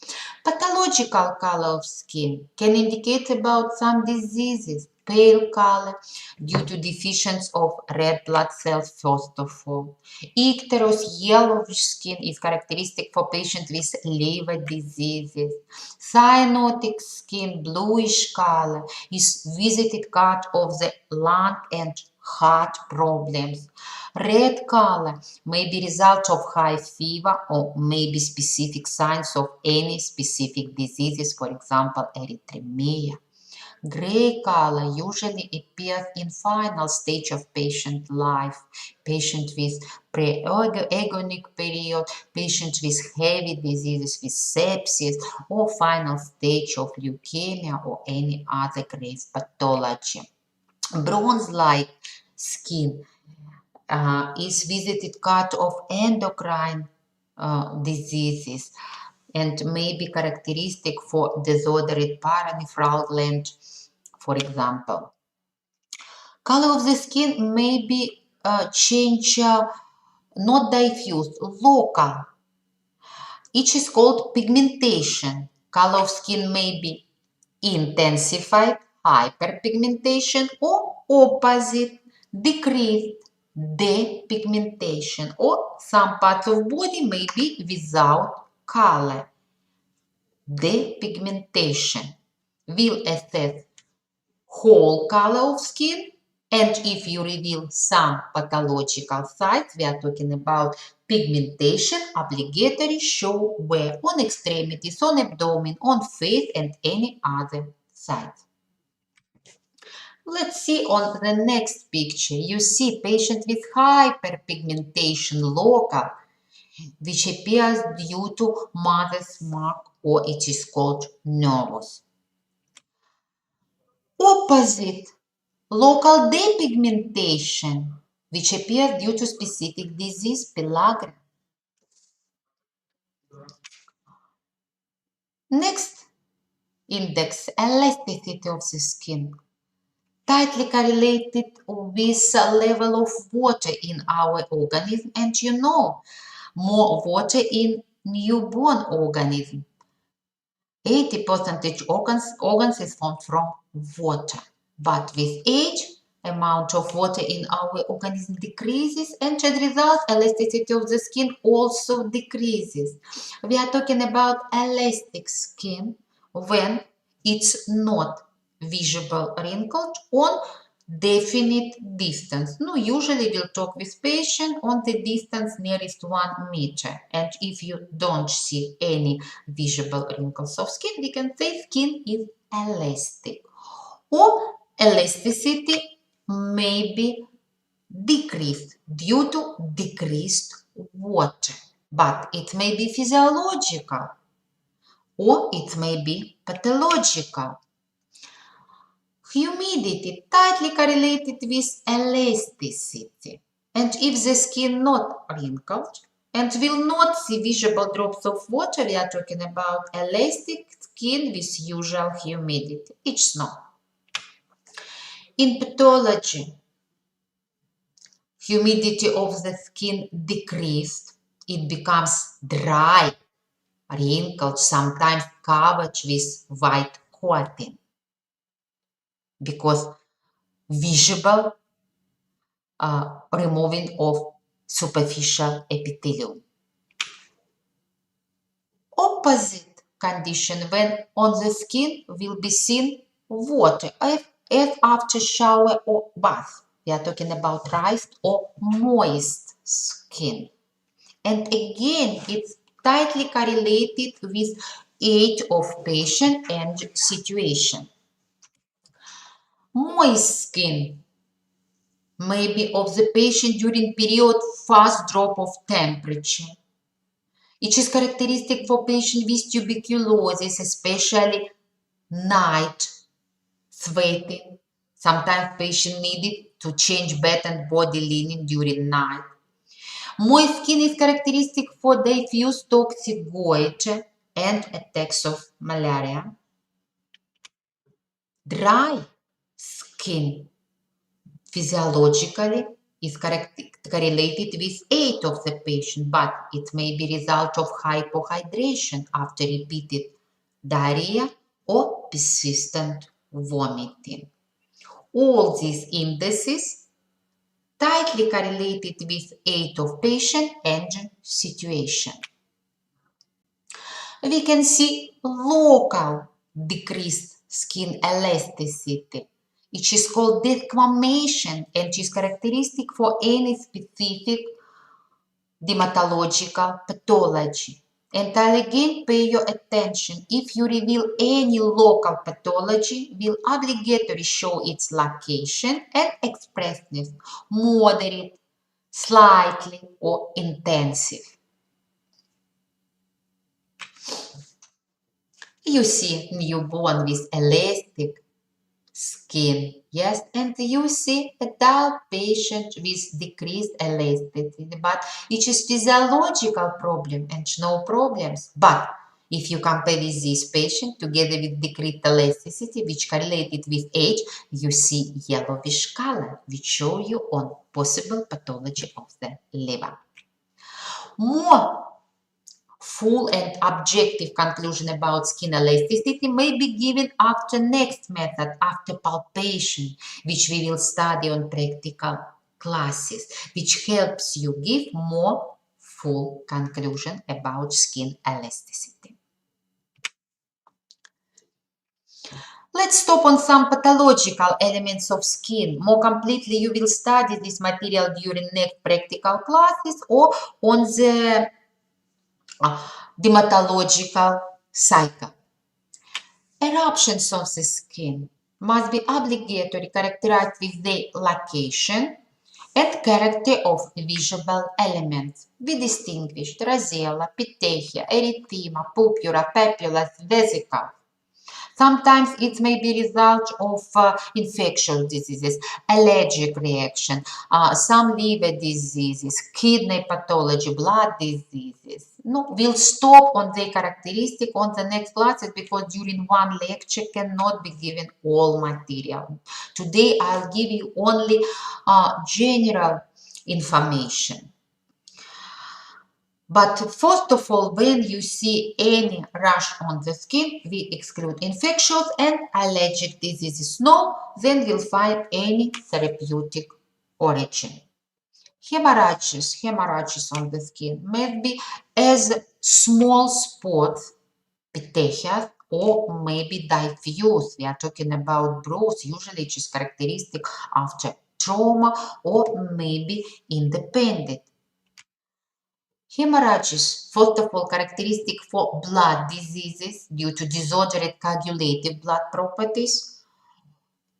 Pathological color of skin can indicate about some diseases. Pale color due to deficiency of red blood cells, first of all. Icterous yellowish skin is characteristic for patients with liver diseases. Cyanotic skin, bluish color, is visited cause of the lung and heart problems. Red color may be result of high fever or may be specific signs of any specific diseases, for example, erythemia. Gray color usually appears in final stage of patient life, patient with pre-agonic period, patient with heavy diseases, with sepsis, or final stage of leukemia or any other grave pathology. Bronze-like skin is visited cut of endocrine diseases and may be characteristic for disordered paranephral gland, for example. Color of the skin may be changed, not diffuse, local. Each is called pigmentation. Color of skin may be intensified, hyperpigmentation, or opposite, decreased, depigmentation, or some parts of body may be without color. Depigmentation will assess whole color of skin, and if you reveal some pathological sites, we are talking about pigmentation, obligatory show wear on extremities, on abdomen, on face, and any other sites. Let's see on the next picture. You see patient with hyperpigmentation local, which appears due to mother's mark, or it is called nevus. Opposite, local depigmentation, which appears due to specific disease, pellagra. Next, index, elasticity of the skin, tightly correlated with level of water in our organism, and you know, more water in newborn organism. 80% organs is formed from water, but with age, amount of water in our organism decreases, and as a result, elasticity of the skin also decreases. We are talking about elastic skin when it's not visible wrinkled on definite distance. No, usually we'll talk with patient on the distance nearest 1 meter. And if you don't see any visible wrinkles of skin, we can say skin is elastic. Or elasticity may be decreased due to decreased water. But it may be physiological or it may be pathological. Humidity tightly correlated with elasticity. And if the skin not wrinkled and will not see visible drops of water, we are talking about elastic skin with usual humidity. It's not. In pathology, humidity of the skin decreased. It becomes dry, wrinkled, sometimes covered with white coating, because visible removing of superficial epithelium. Opposite condition, when on the skin will be seen water, if after shower or bath. We are talking about dry or moist skin. And again, it's tightly correlated with age of patient and situation. Moist skin may be of the patient during period fast drop of temperature. It is characteristic for patient with tuberculosis, especially night sweating. Sometimes patient needed to change bed and body linen during night. Moist skin is characteristic for diffuse toxic goiter and attacks of malaria. Dry skin physiologically is correlated with age of the patient, but it may be result of hypohydration after repeated diarrhea or persistent vomiting. All these indices tightly correlated with age of patient and situation. We can see local decreased skin elasticity. It is called desquamation and is characteristic for any specific dermatological pathology. And I'll again pay your attention. If you reveal any local pathology, will obligatory show its location and expressiveness, moderate, slightly, or intensive. You see newborn with elastic skin, yes, and you see adult patient with decreased elasticity, but it is physiological problem and no problems. But If you compare with this patient together with decreased elasticity, which correlated with age, you see yellowish color, which show you on possible pathology of the liver. More full and objective conclusion about skin elasticity may be given after next method, after palpation, which we will study on practical classes, which helps you give more full conclusion about skin elasticity. Let's stop on some pathological elements of skin. More completely, you will study this material during next practical classes or on the dermatological cycle. Eruptions of the skin must be obligatory, characterized with the location and character of visible elements. We distinguished rosella, petechia, erythema, purpura, papules, vesicles. Sometimes it may be result of infectious diseases, allergic reaction, some liver diseases, kidney pathology, blood diseases. No, we'll stop on the characteristic on the next classes because during one lecture cannot be given all material. Today I'll give you only general information. But first of all, when you see any rash on the skin, we exclude infectious and allergic diseases. No, then we'll find any therapeutic origin. Hemorrhages on the skin may be as small spots, petechias, or maybe diffuse. We are talking about bruise, usually it is characteristic after trauma or maybe independent. Hemorrhages, first of all, characteristic for blood diseases due to disordered coagulative blood properties,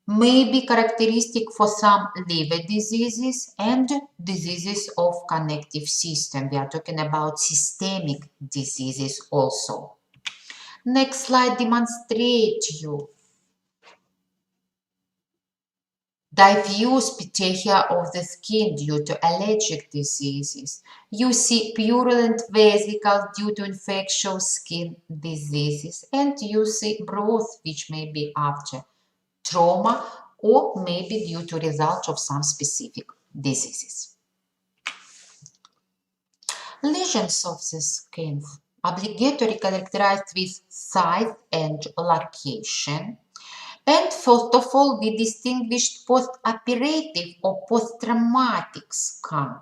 may be characteristic for some liver diseases and diseases of connective system. We are talking about systemic diseases also. Next slide demonstrates you diffuse petechia of the skin due to allergic diseases. You see purulent vesicles due to infectious skin diseases. And you see bruise, which may be after trauma or maybe due to result of some specific diseases. Lesions of the skin, obligatory characterized with size and location. And first of all, we distinguished post-operative or post-traumatic scan.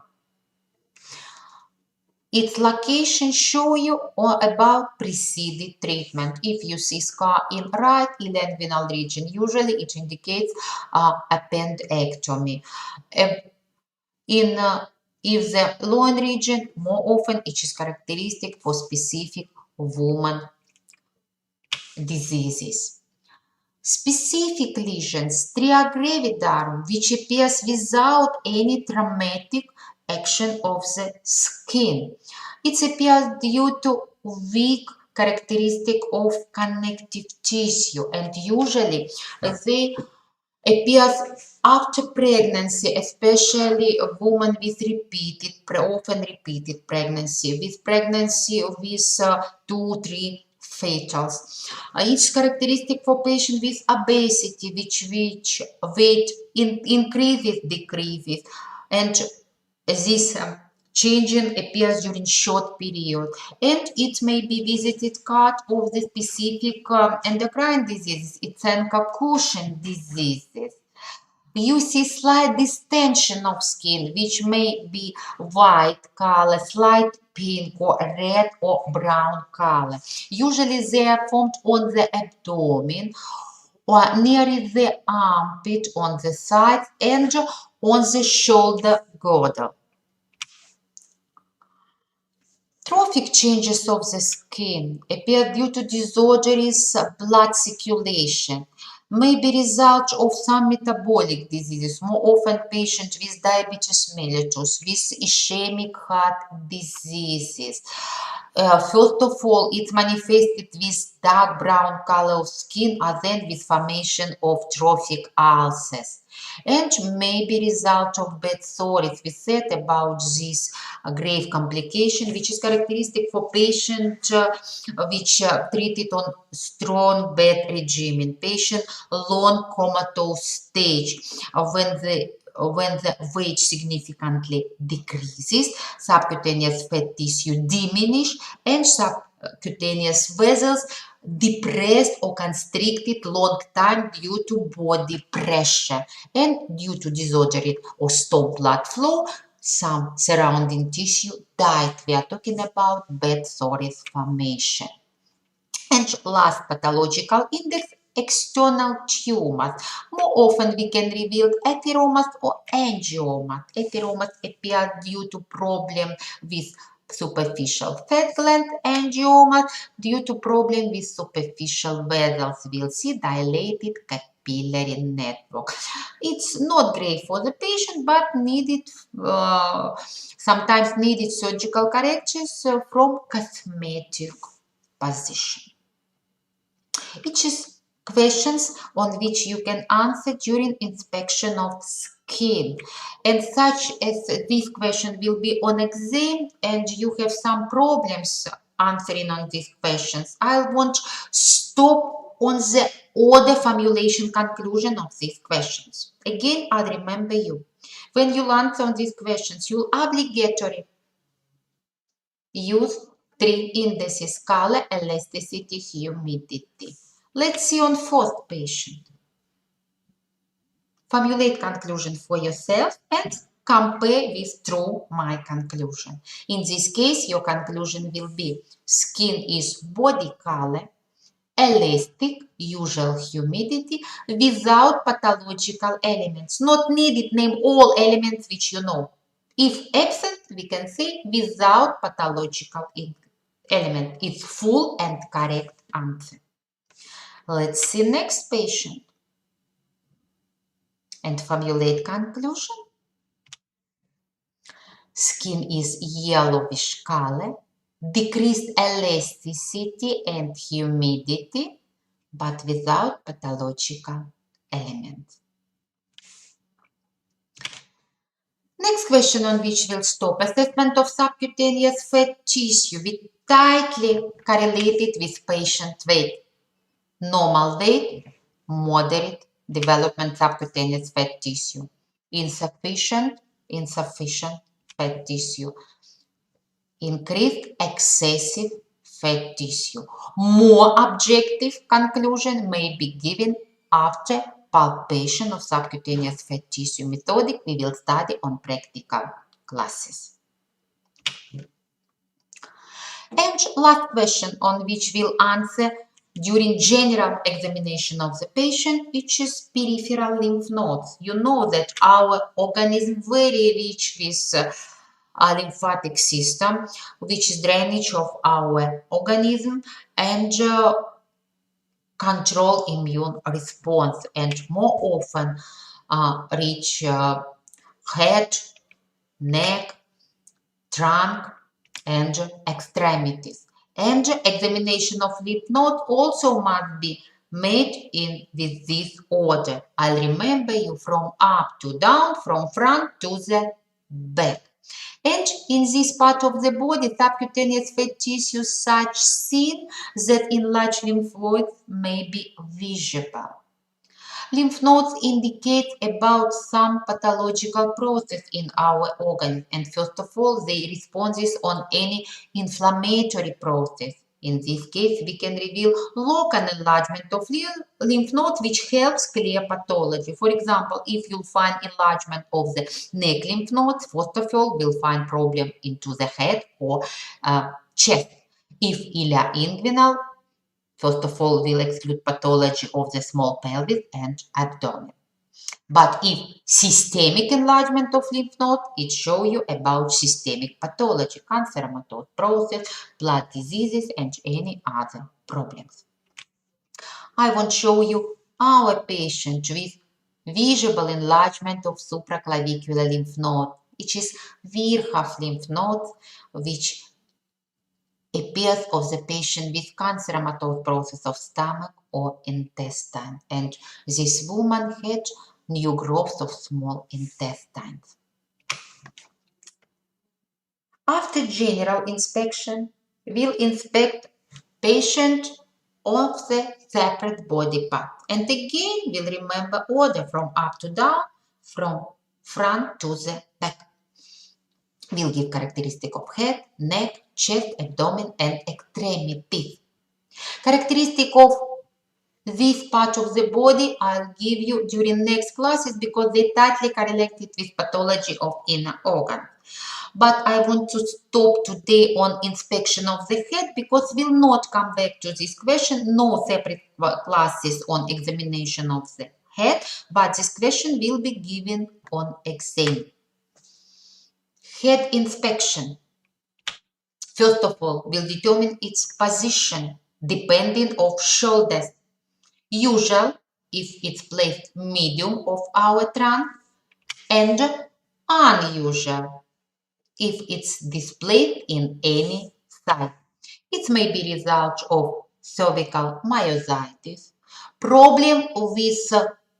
Its location show you about preceded treatment. If you see scar in right ileoinguinal region, usually it indicates appendectomy. If the loin region, more often it is characteristic for specific woman diseases. Specific lesions, stria gravidarum, which appears without any traumatic action of the skin. It appears due to weak characteristic of connective tissue, and usually they appears after pregnancy, especially a woman with often repeated pregnancy, with 2-3 fetals. Each characteristic for patient with obesity, which weight increases, decreases, and this changing appears during short period, and it may be visited cut of the specific endocrine diseases, it's Cushing diseases. You see slight distension of skin, which may be white color, slight pink or red or brown color. Usually they are formed on the abdomen or near the armpit, on the sides, and on the shoulder girdle. Trophic changes of the skin appear due to disorderous blood circulation, may be result of some metabolic diseases, more often patients with diabetes mellitus, with ischemic heart diseases. First of all, it's manifested with dark brown color of skin and then with formation of trophic ulcers. And maybe result of bad sores. We said about this grave complication, which is characteristic for patient which treated on strong bed regime. Patient long comatose stage when the weight significantly decreases, subcutaneous fat tissue diminish, and subcutaneous vessels depressed or constricted long time due to body pressure and due to disordered or stopped blood flow. Some surrounding tissue died. We are talking about bed sores formation. And last pathological index, external tumors. More often we can reveal atheromas or angiomas. Atheromas appear due to problem with superficial fat gland, angiomas due to problem with superficial vessels. We'll see dilated capillary network. It's not great for the patient, but needed sometimes needed surgical corrections from cosmetic position. Which is questions on which you can answer during inspection of skin. And such as this question will be on exam and you have some problems answering on these questions, I won't stop on the order formulation conclusion of these questions. Again, I'll remember you. When you answer on these questions, you'll obligatory use three indices: color, elasticity, humidity. Let's see on fourth patient. Formulate conclusion for yourself and compare with true my conclusion. In this case, your conclusion will be skin is body color, elastic, usual humidity, without pathological elements. Not needed name all elements which you know. If absent, we can say without pathological element. It's full and correct answer. Let's see next patient and formulate conclusion. Skin is yellowish color, decreased elasticity and humidity, but without pathological element. Next question on which we'll stop. Assessment of subcutaneous fat tissue with tightly correlated with patient weight. Normal weight, moderate development subcutaneous fat tissue. Insufficient fat tissue. Increased excessive fat tissue. More objective conclusion may be given after palpation of subcutaneous fat tissue. Methodic we will study on practical classes. And last question on which we'll answer during general examination of the patient, which is peripheral lymph nodes. You know that our organism very rich with a lymphatic system, which is drainage of our organism and control immune response, and more often reach head, neck, trunk, and extremities. And examination of lymph node also must be made in with this order. I'll remember you from up to down, from front to the back. And in this part of the body, subcutaneous fat tissue such thin that enlarged lymph nodes may be visible. Lymph nodes indicate about some pathological process in our organs, and first of all, they responses on any inflammatory process. In this case, we can reveal local enlargement of lymph nodes, which helps clear pathology. For example, if you find enlargement of the neck lymph nodes, first of all, we'll find problem into the head or chest. If ilioinguinal, first of all, we'll exclude pathology of the small pelvis and abdomen. But if systemic enlargement of lymph node, it shows you about systemic pathology, cancerous process, blood diseases, and any other problems. I want to show you our patient with visible enlargement of supraclavicular lymph node, which is Virchow lymph node, which appears of the patient with canceromatous process of stomach or intestine, and this woman had new growths of small intestines. After general inspection, we'll inspect patient of the separate body part, and again we'll remember order from up to down, from front to the back. We'll give characteristic of head, neck, chest, abdomen, and extremities. Characteristic of this part of the body I'll give you during next classes because they tightly correlated with pathology of inner organ. But I want to stop today on inspection of the head because we'll not come back to this question. No separate classes on examination of the head, but this question will be given on exam. Head inspection. First of all, we'll determine its position depending of shoulders. Usual if it's placed medium of our trunk, and unusual if it's displayed in any side. It may be result of cervical myositis, problem with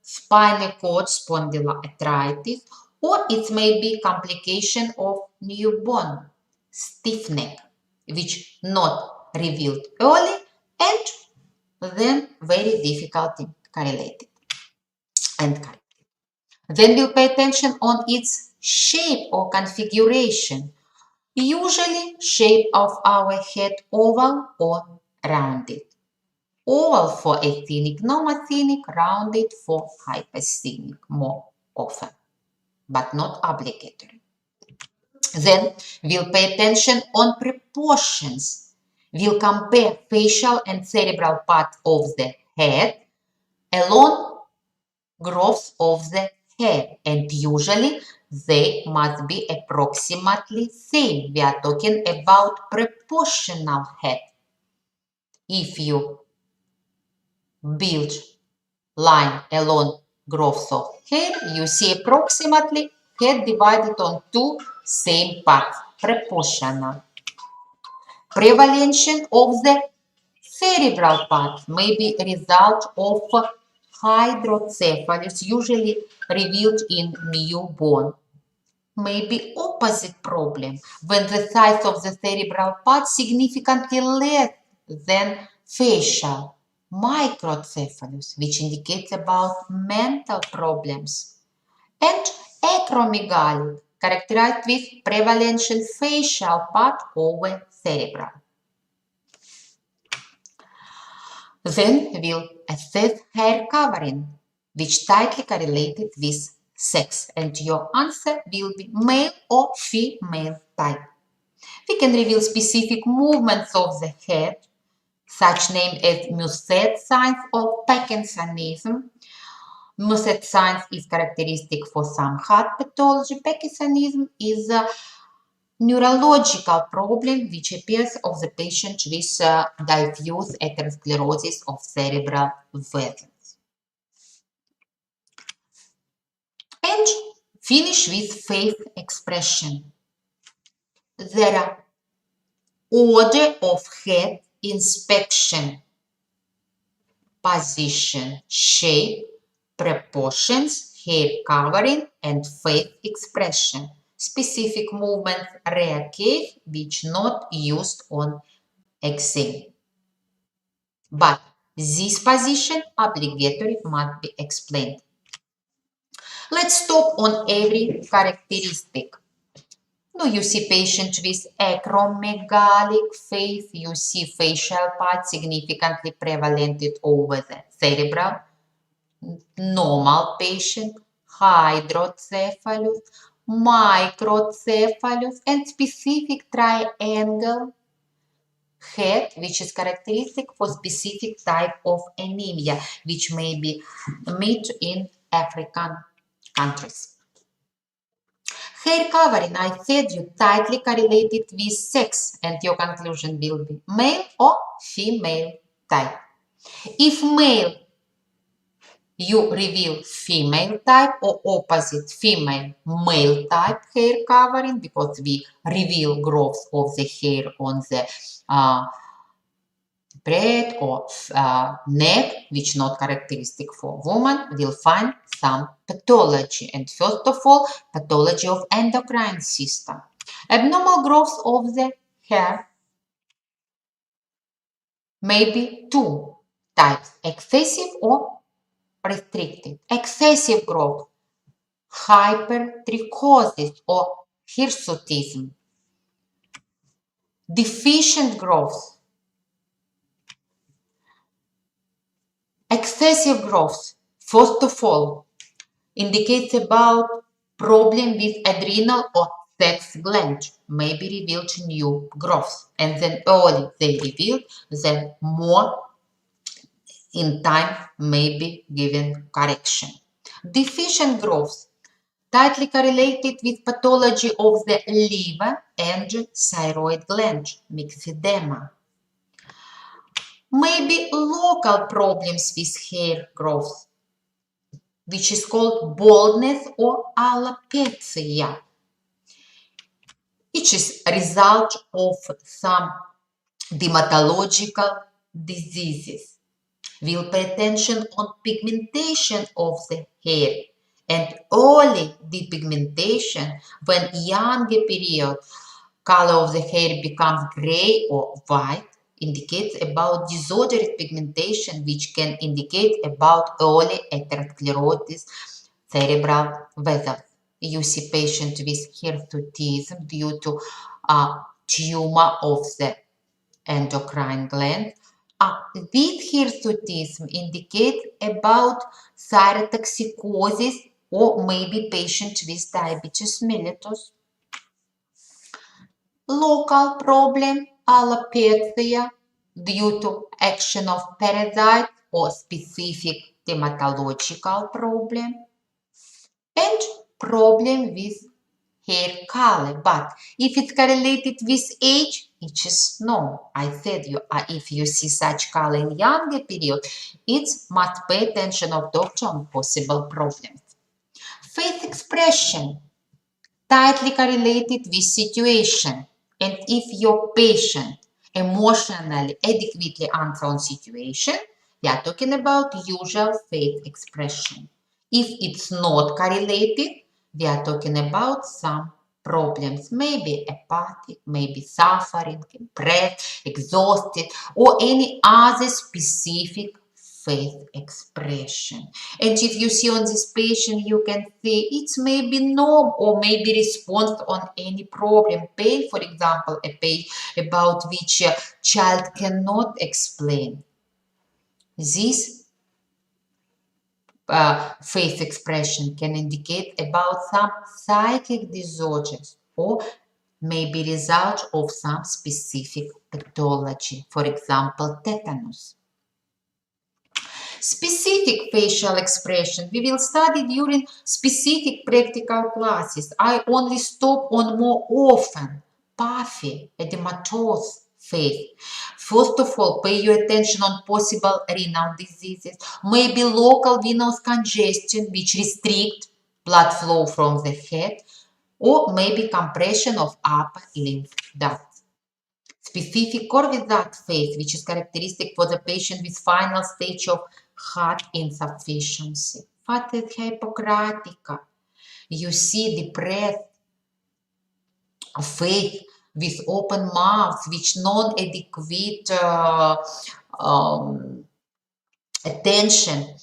spinal cord spondyloarthritis, or it may be complication of newborn stiff neck, which not revealed early and then very difficulty correlated and corrected. Then we'll pay attention on its shape or configuration. Usually shape of our head oval or rounded. Oval for asthenic, normoasthenic, rounded for hypersthenic more often, but not obligatory. Then we'll pay attention on proportions. We'll compare facial and cerebral part of the head along growth of the head, and usually they must be approximately same. We are talking about proportional head. If you build line along growth of head, you see approximately head divided on two same parts, proportional. Prevalence of the cerebral part may be a result of hydrocephalus, usually revealed in newborn. May be opposite problem when the size of the cerebral part significantly less than facial, microcephalus, which indicates about mental problems, and acromegalic, characterized with prevalence facial part over cerebral. Then we'll assess hair covering, which tightly correlated with sex, and your answer will be male or female type. We can reveal specific movements of the head, such named as Muset signs or Parkinsonism. Muset signs is characteristic for some heart pathology. Parkinsonism is a neurological problem which appears of the patient with diffuse atherosclerosis of cerebral vessels. And finish with face expression. There are order of head inspection, position, shape, proportions, hair covering, and face expression. Specific movements rare case which not used on exam. But this position obligatory must be explained. Let's stop on every characteristic. Now you see patient with acromegalic face, you see facial part significantly prevalent over the cerebral, normal patient, hydrocephalus, microcephalus, and specific triangle head, which is characteristic for specific type of anemia, which may be met in African countries. Hair covering, I said you tightly correlated with sex, and your conclusion will be male or female type. If male, you reveal female type or opposite female male type hair covering, because we reveal growth of the hair on the breast or neck, which not characteristic for woman, will find some pathology. And first of all, pathology of endocrine system. Abnormal growth of the hair may be two types, excessive or restricted. Excessive growth, hypertrichosis or hirsutism. Deficient growth, excessive growth, first of all, indicates about problem with adrenal or sex gland, may be revealed new growth, and then early they reveal, then more in time may be given correction. Deficient growth, tightly correlated with pathology of the liver and thyroid gland, myxedema. Maybe local problems with hair growth, which is called baldness or alopecia, which is a result of some dermatological diseases. We'll pay attention on pigmentation of the hair, and early depigmentation, when younger period color of the hair becomes gray or white, indicates about disordered pigmentation, which can indicate about early atherosclerosis cerebral vessels. You see patient with hirsutism due to tumor of the endocrine gland. With hirsutism indicates about thyrotoxicosis or maybe patient with diabetes mellitus. Local problem, alopecia, due to action of parasite or specific dermatological problem, and problem with hair color. But if it's correlated with age, it is no. I said you, if you see such color in younger period, it must pay attention of doctor on possible problems. Face expression, tightly correlated with situation. And if your patient emotionally adequately answer on situation, we are talking about usual face expression. If it's not correlated, we are talking about some problems, maybe apathic, maybe suffering, depressed, exhausted, or any other specific face expression. And if you see on this patient, you can see it's maybe no or maybe response on any problem. Pain, for example, a pain about which a child cannot explain. This face expression can indicate about some psychic disorders or may be result of some specific pathology, for example, tetanus. Specific facial expression we will study during specific practical classes. I only stop on more often puffy, edematous face. First of all, pay your attention on possible renal diseases, maybe local venous congestion which restrict blood flow from the head, or maybe compression of upper lymph ducts. Specific corvisate face, which is characteristic for the patient with final stage of heart insufficiency. Facies hypocratica. You see depressed face with open mouth, which non-adequate attention,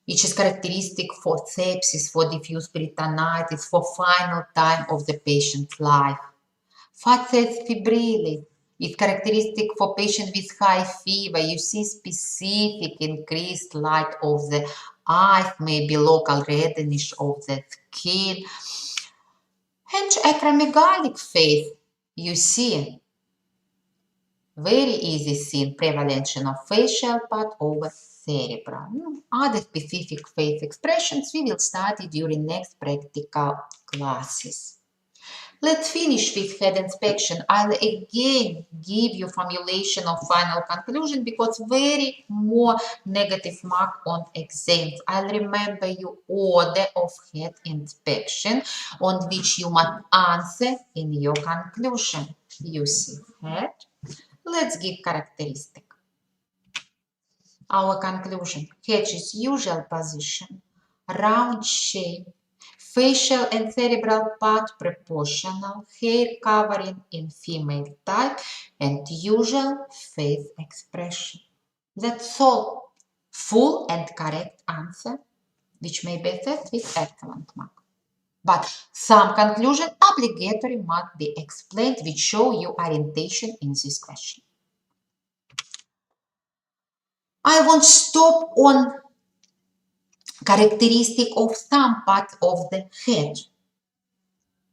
which is characteristic for sepsis, for diffuse peritonitis, for final time of the patient's life. Facies febrile is characteristic for patients with high fever. You see specific increased light of the eyes, maybe local reddening of the skin. And acromegalic face, you see very easy seen prevalence of facial part over cerebral. Other specific face expressions we will study during next practical classes. Let's finish with head inspection. I'll again give you formulation of final conclusion because very more negative mark on exams. I'll remember you order of head inspection on which you must answer in your conclusion. You see head. Let's give characteristic. Our conclusion. Head is usual position, round shape, facial and cerebral part proportional, hair covering in female type, and usual face expression. That's all. Full and correct answer, which may be assessed with excellent mark. But some conclusion obligatory must be explained which show you orientation in this question. I won't stop on characteristic of some part of the head.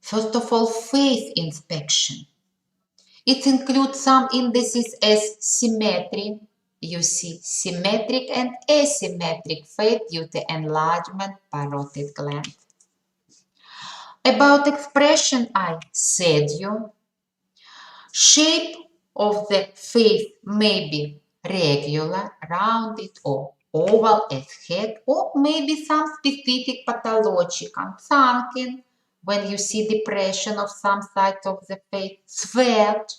First of all, face inspection. It includes some indices as symmetry. You see symmetric and asymmetric face due to enlargement parotid gland. About expression, I said you. Shape of the face may be regular, rounded or oval as head, or maybe some specific pathological, sunken, when you see depression of some sides of the face, swept,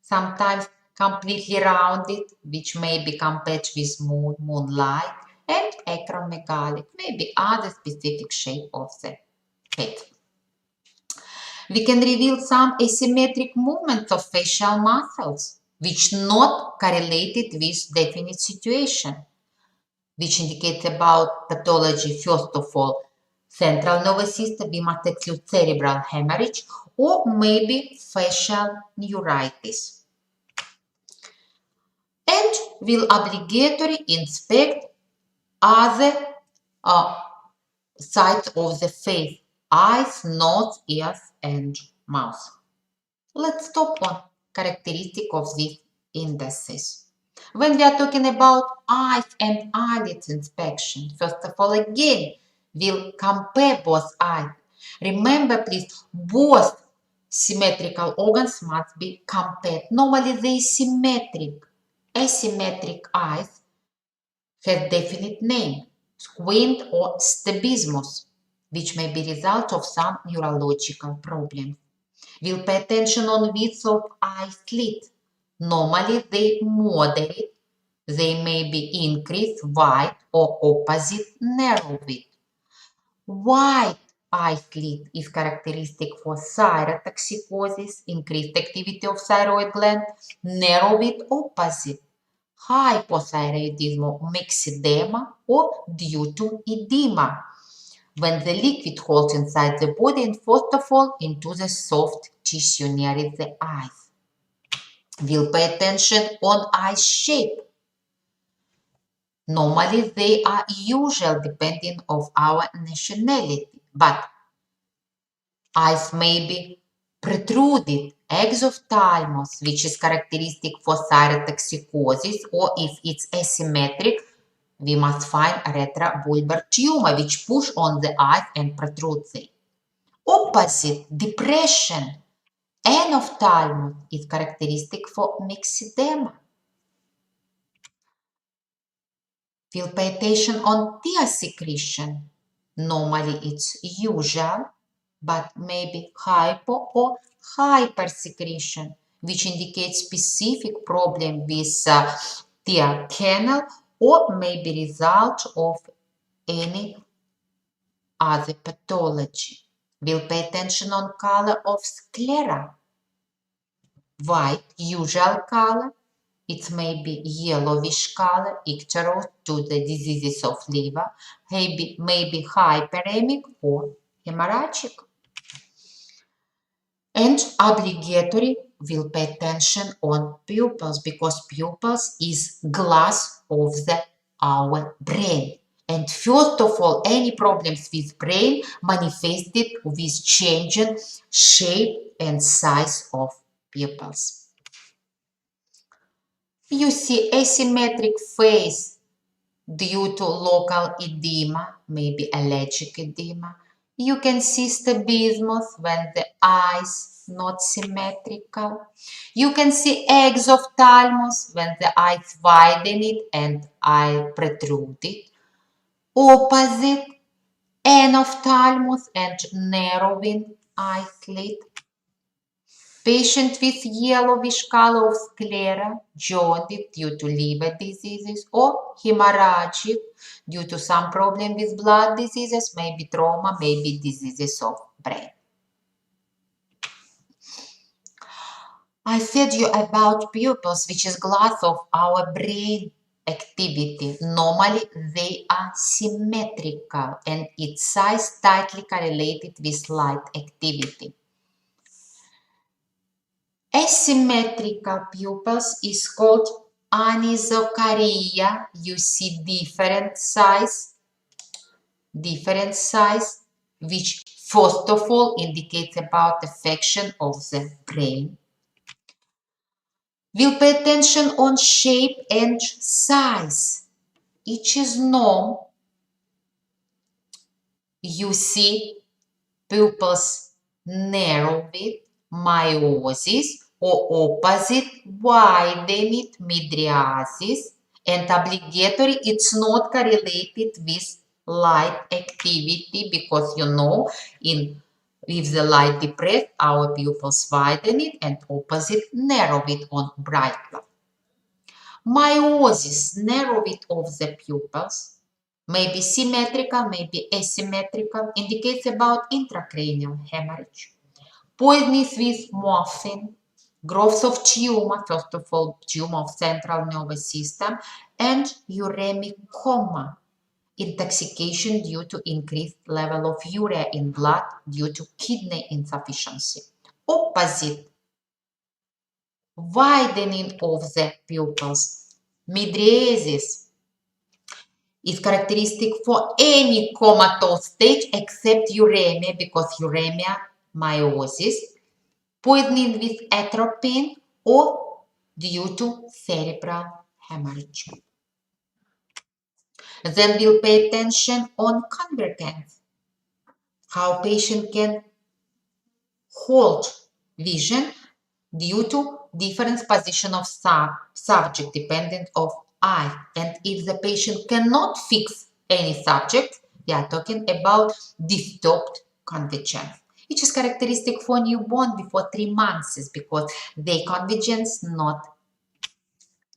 sometimes completely rounded, which may be compared with moonlight, and acromegalic, maybe other specific shape of the head. We can reveal some asymmetric movements of facial muscles, which not correlated with definite situation, which indicates about pathology, first of all, central nervous system, we must exclude cerebral hemorrhage, or maybe facial neuritis. And will obligatory inspect other sides of the face, eyes, nose, ears, and mouth. Let's stop on characteristic of these indices. When we are talking about eyes and eyelids inspection, first of all, again, we'll compare both eyes. Remember, please, both symmetrical organs must be compared. Normally, they symmetric. Asymmetric eyes have definite name, squint or strabismus, which may be result of some neurological problems. We'll pay attention on width of eye slit. Normally they moderate. They may be increased, wide or opposite narrow width. Wide eye slit is characteristic for thyrotoxicosis, increased activity of thyroid gland, narrow width opposite, hypothyroidism or myxedema or due to edema, when the liquid holds inside the body and first of all into the soft tissue near the eyes. We'll pay attention on eye shape. Normally they are usual depending of our nationality, but eyes may be protruded, exophthalmos, which is characteristic for thyrotoxicosis, or if it's asymmetric, we must find a retrobulbar tumor which push on the eye and protrudes it. Opposite, depression, anophthalmos is characteristic for myxedema. We'll pay attention on tear secretion. Normally it's usual, but maybe hypo or hypersecretion, which indicates specific problem with tear canal or maybe result of any other pathology. We'll pay attention on color of sclera. White, usual color. It may be yellowish color, icterous to the diseases of liver, maybe hyperemic or hemorrhagic. And obligatory will pay attention on pupils because pupils is glass of our brain. And first of all, any problems with brain manifested with changing shape and size of pupils. You see asymmetric face due to local edema, maybe allergic edema, You can see strabismus when the eyes not symmetrical. You can see exophthalmos when the eyes widened and eye protruded. Opposite, enophthalmos and narrowing eyelid. Patient with yellowish color of sclera, jaundice due to liver diseases or hemorrhagic due to some problem with blood diseases, maybe trauma, maybe diseases of brain. I said you about pupils, which is glass of our brain activity. Normally they are symmetrical and its size tightly correlated with light activity. Asymmetrical pupils is called anisocoria. You see different size, which first of all indicates about affection of the brain. We'll pay attention on shape and size. Each is known. You see pupils narrow with miosis or opposite widened mydriasis, and obligatory it's not correlated with light activity because you know with the light depressed our pupils widened and opposite narrowed on bright light. Miosis, narrowing of the pupils, may be symmetrical, may be asymmetrical, indicates about intracranial hemorrhage. Poisonous with morphine, growth of tumor, first of all, tumor of central nervous system, and uremic coma, intoxication due to increased level of urea in blood due to kidney insufficiency. Opposite, widening of the pupils. Mydriasis is characteristic for any comatose stage except uremia because uremia miosis, poisoning with atropine or due to cerebral hemorrhage. Then we'll pay attention on convergence, how patient can hold vision due to different position of subject dependent of eye. And if the patient cannot fix any subject, we are talking about disturbed convergence, which is characteristic for newborn before 3 months because their convergence not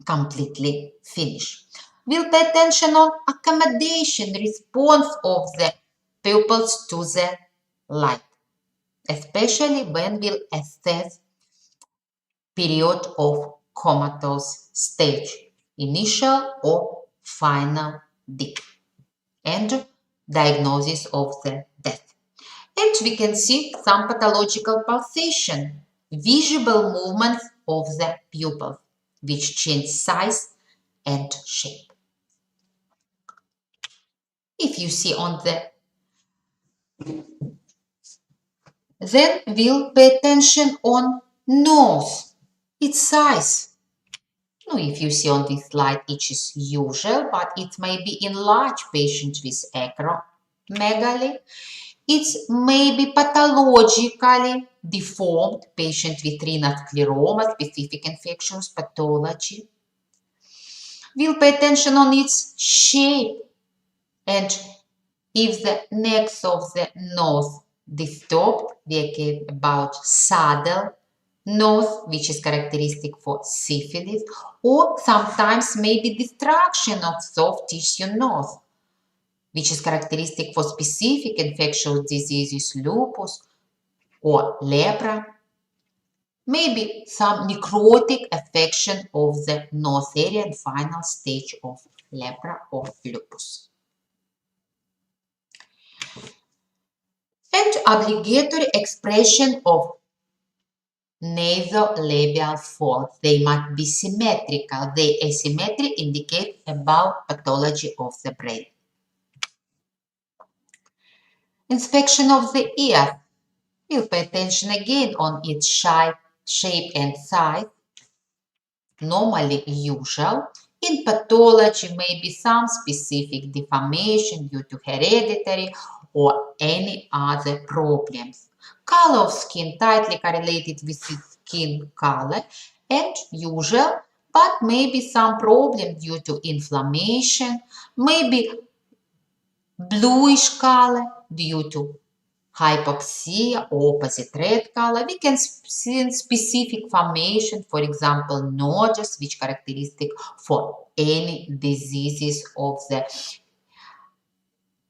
completely finished. We'll pay attention on accommodation, response of the pupils to the light, especially when we'll assess period of comatose stage, initial or final decay, and diagnosis of the death. And we can see some pathological pulsation, visible movements of the pupils, which change size and shape. If you see on the, then we'll pay attention on nose, its size. Now, if you see on this slide, it is usual, but it may be in large patients with acromegaly. It may be pathologically deformed, patient with renal scleroma, specific infectious pathology. We'll pay attention on its shape, and if the neck of the nose disturbed, we care about saddle nose, which is characteristic for syphilis, or sometimes maybe destruction of soft tissue nose, which is characteristic for specific infectious diseases, lupus or lepra, maybe some necrotic affection of the nose area and final stage of lepra or lupus. And obligatory expression of nasolabial folds. They must be symmetrical. Their asymmetry indicates about pathology of the brain. Inspection of the ear. We'll pay attention again on its shape and size. Normally usual. In pathology, maybe some specific deformation due to hereditary or any other problems. Color of skin tightly correlated with skin color and usual, but maybe some problem due to inflammation, maybe bluish color due to hypoxia, opposite red color. We can see specific formation, for example, nodules, which characteristic for any diseases of the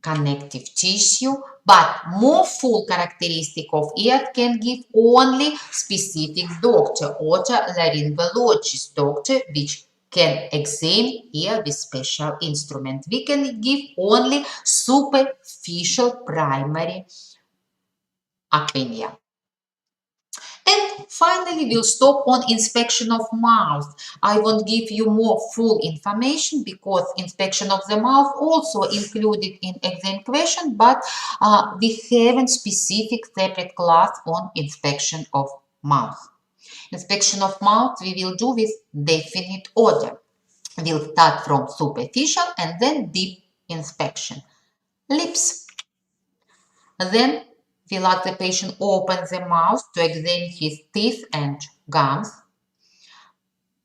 connective tissue, but more full characteristic of it can give only specific doctor, otolaryngologist doctor, which can examine ear with special instrument. We can give only superficial primary opinion. And finally, we'll stop on inspection of mouth. I won't give you more full information because inspection of the mouth also included in exam question, but we haven't specific separate class on inspection of mouth. Inspection of mouth we will do with definite order. We'll start from superficial and then deep inspection. Lips. Then we'll ask the patient open the mouth to examine his teeth and gums.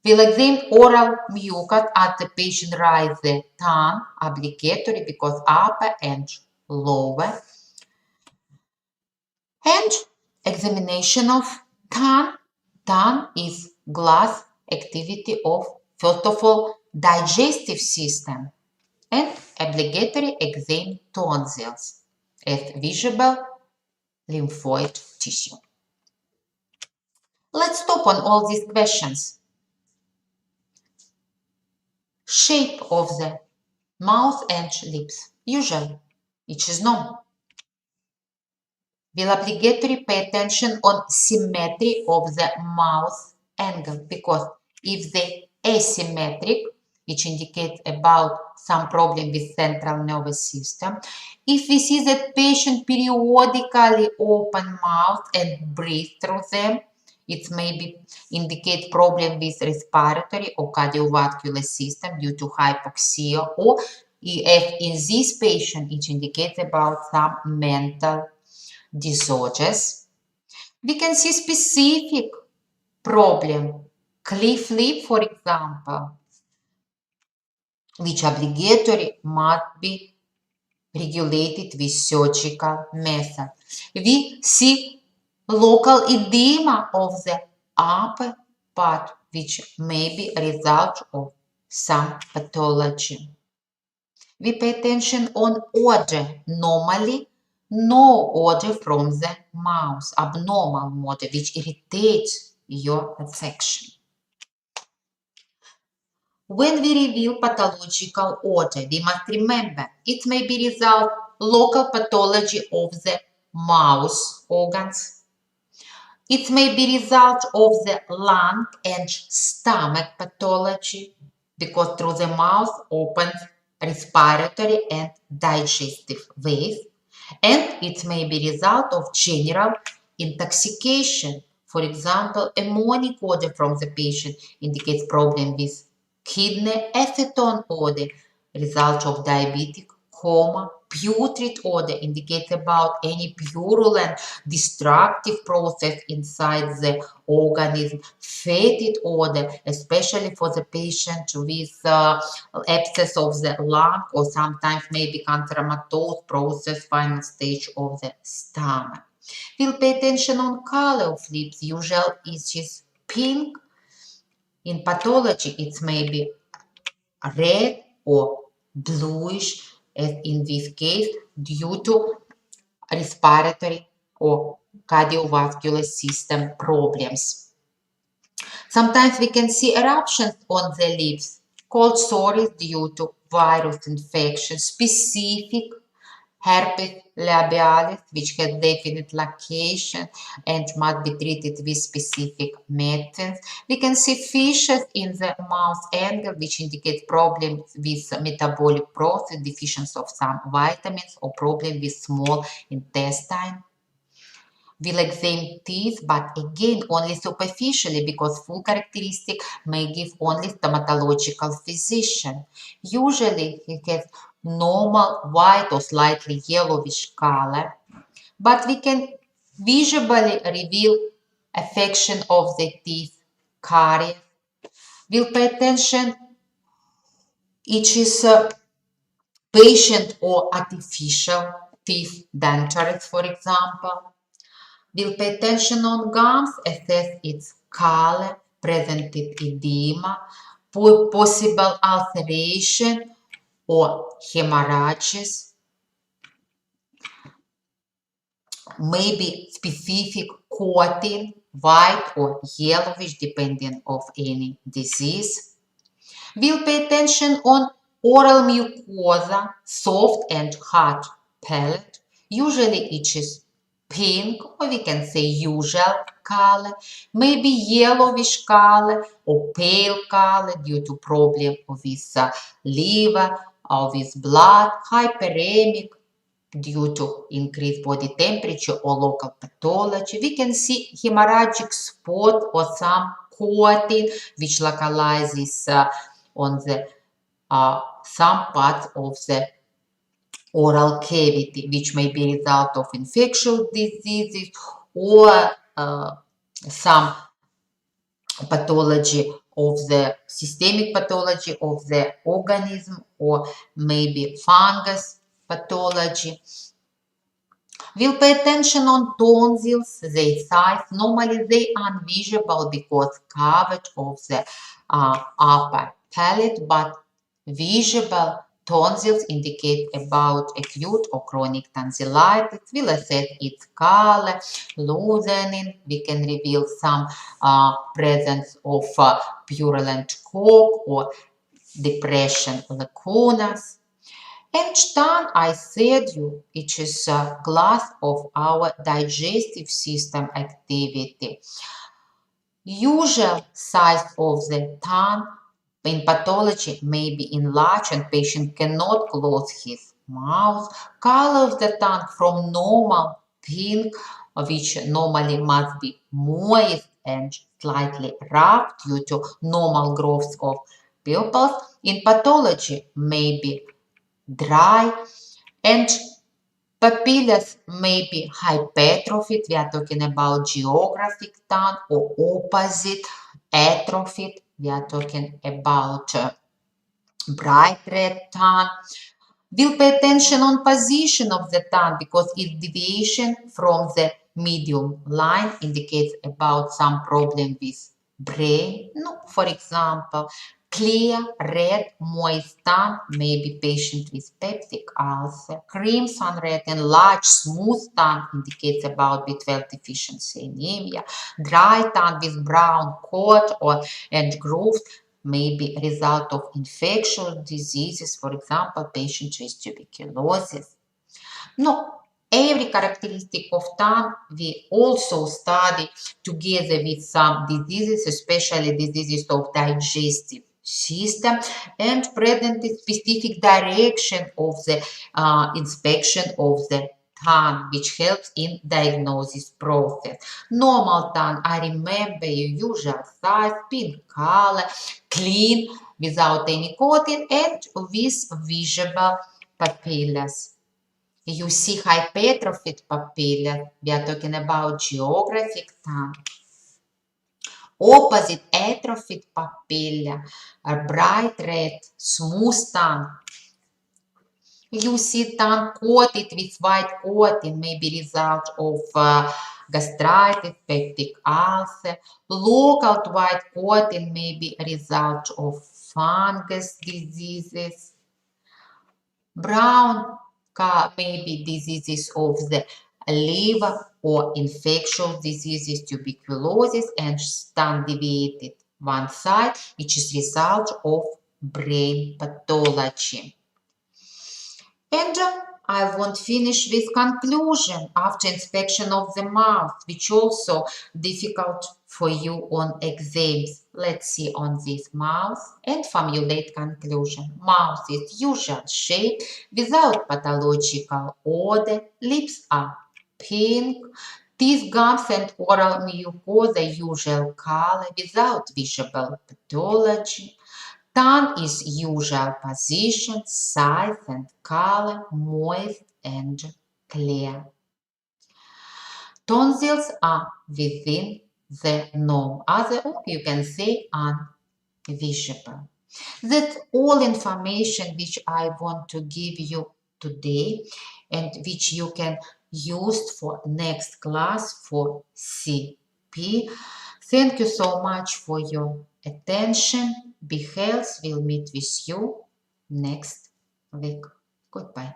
We'll examine oral mucus as the patient raise the tongue, obligatory because upper and lower. And examination of tongue. Tongue is glass activity of, first of all, digestive system. And obligatory exam tonsils as visible lymphoid tissue. Let's stop on all these questions. Shape of the mouth and lips. Usually, each is known. Will obligatory pay attention on symmetry of the mouth angle, because if the asymmetric, which indicates about some problem with central nervous system, if we see that patient periodically open mouth and breathe through them, it may indicate problem with respiratory or cardiovascular system due to hypoxia, or if in this patient it indicates about some mental disorders. We can see specific problem, cleft lip, for example, which obligatory must be regulated with surgical method. We see local edema of the upper part, which may be a result of some pathology. We pay attention on odor. Normally, no odor from the mouth, abnormal odor, which irritates your affection. When we reveal pathological odor, we must remember it may be result local pathology of the mouth organs. It may be result of the lung and stomach pathology, because through the mouth opens respiratory and digestive ways. And it may be result of general intoxication. For example, ammonic odor from the patient indicates problem with kidney, acetone odor, result of diabetic coma. Putrid odor indicates about any purulent destructive process inside the organism. Fetid odor, especially for the patient with abscess of the lung, or sometimes maybe canceromatose process, final stage of the stomach. We'll pay attention on color of lips. Usually it is pink. In pathology, it may be red or bluish, as in this case, due to respiratory or cardiovascular system problems. Sometimes we can see eruptions on the lips, cold sores due to virus infection, specific herpes labialis, which has definite location and must be treated with specific medicines. We can see fissures in the mouth angle, which indicates problems with metabolic process, deficiency of some vitamins, or problem with small intestine. will examine teeth, but again only superficially because full characteristic may give only stomatological physician. Usually he has normal white or slightly yellowish color, but we can visually reveal affection of the teeth, caries. We'll pay attention each is patient or artificial teeth dentaries, for example. We'll pay attention on gums, assess its color, presented edema, possible ulceration or hemorrhages, maybe specific coating, white or yellowish, depending of any disease. We'll pay attention on oral mucosa, soft and hard palate. Usually it is pink, or we can say usual color, maybe yellowish color or pale color due to problem with liver or with blood, hyperemic due to increased body temperature or local pathology. We can see hemorrhagic spot or some coating which localizes on the some parts of the oral cavity, which may be result of infectious diseases or some pathology of the systemic pathology of the organism, or maybe fungus pathology. We'll pay attention on tonsils, their size. Normally they are invisible because covered of the upper palate, but visible tonsils indicate about acute or chronic tonsillitis. We'll assess its color, loosening. We can reveal some presence of purulent cork or depression lacunas. And tongue, I said you, it is a glass of our digestive system activity. Usual size of the tongue in pathology may be enlarged and patient cannot close his mouth. Color of the tongue from normal pink, which normally must be moist and slightly rough due to normal growth of pupils. In pathology may be dry, and papillas may be hypertrophied. We are talking about geographic tongue, or opposite atrophied. We are talking about bright red tongue. We'll pay attention on position of the tongue because its deviation from the medium line indicates about some problem with brain. No, for example, clear, red, moist tongue may be patient with peptic ulcer. Crimson red and large, smooth tongue indicates about B12 deficiency anemia. Dry tongue with brown coat or and grooves may be a result of infectious diseases, for example, patients with tuberculosis. No, every characteristic of tongue we also study together with some diseases, especially diseases of digestive system, and present a specific direction of the inspection of the tongue, which helps in diagnosis process. Normal tongue, I remember your usual size, pink color, clean, without any coating, and with visible papillas. You see hypertrophied papilla, we are talking about geographic tongue. Opposite atrophied papilla, a bright red, smooth tongue. You see tongue coated with white coating, may be result of gastritis, peptic ulcer. Local white coating may be a result of fungus diseases. Brown may be diseases of the liver or infectious diseases, tuberculosis, and tongue deviated one side, which is result of brain pathology. And I want to finish with conclusion after inspection of the mouth, which also difficult for you on exams. Let's see on this mouth and formulate conclusion. Mouth is usual shape without pathological odor. Lips are pink. Teeth, gums, and oral mucosa usual color without visible pathology. Tongue is usual position, size, and color, moist and clear. Tonsils are within the norm, or you can say unvisible. That's all information which I want to give you today and which you can use for next class for CP. Thank you so much for your attention. Be healthy. We'll meet with you next week. Goodbye.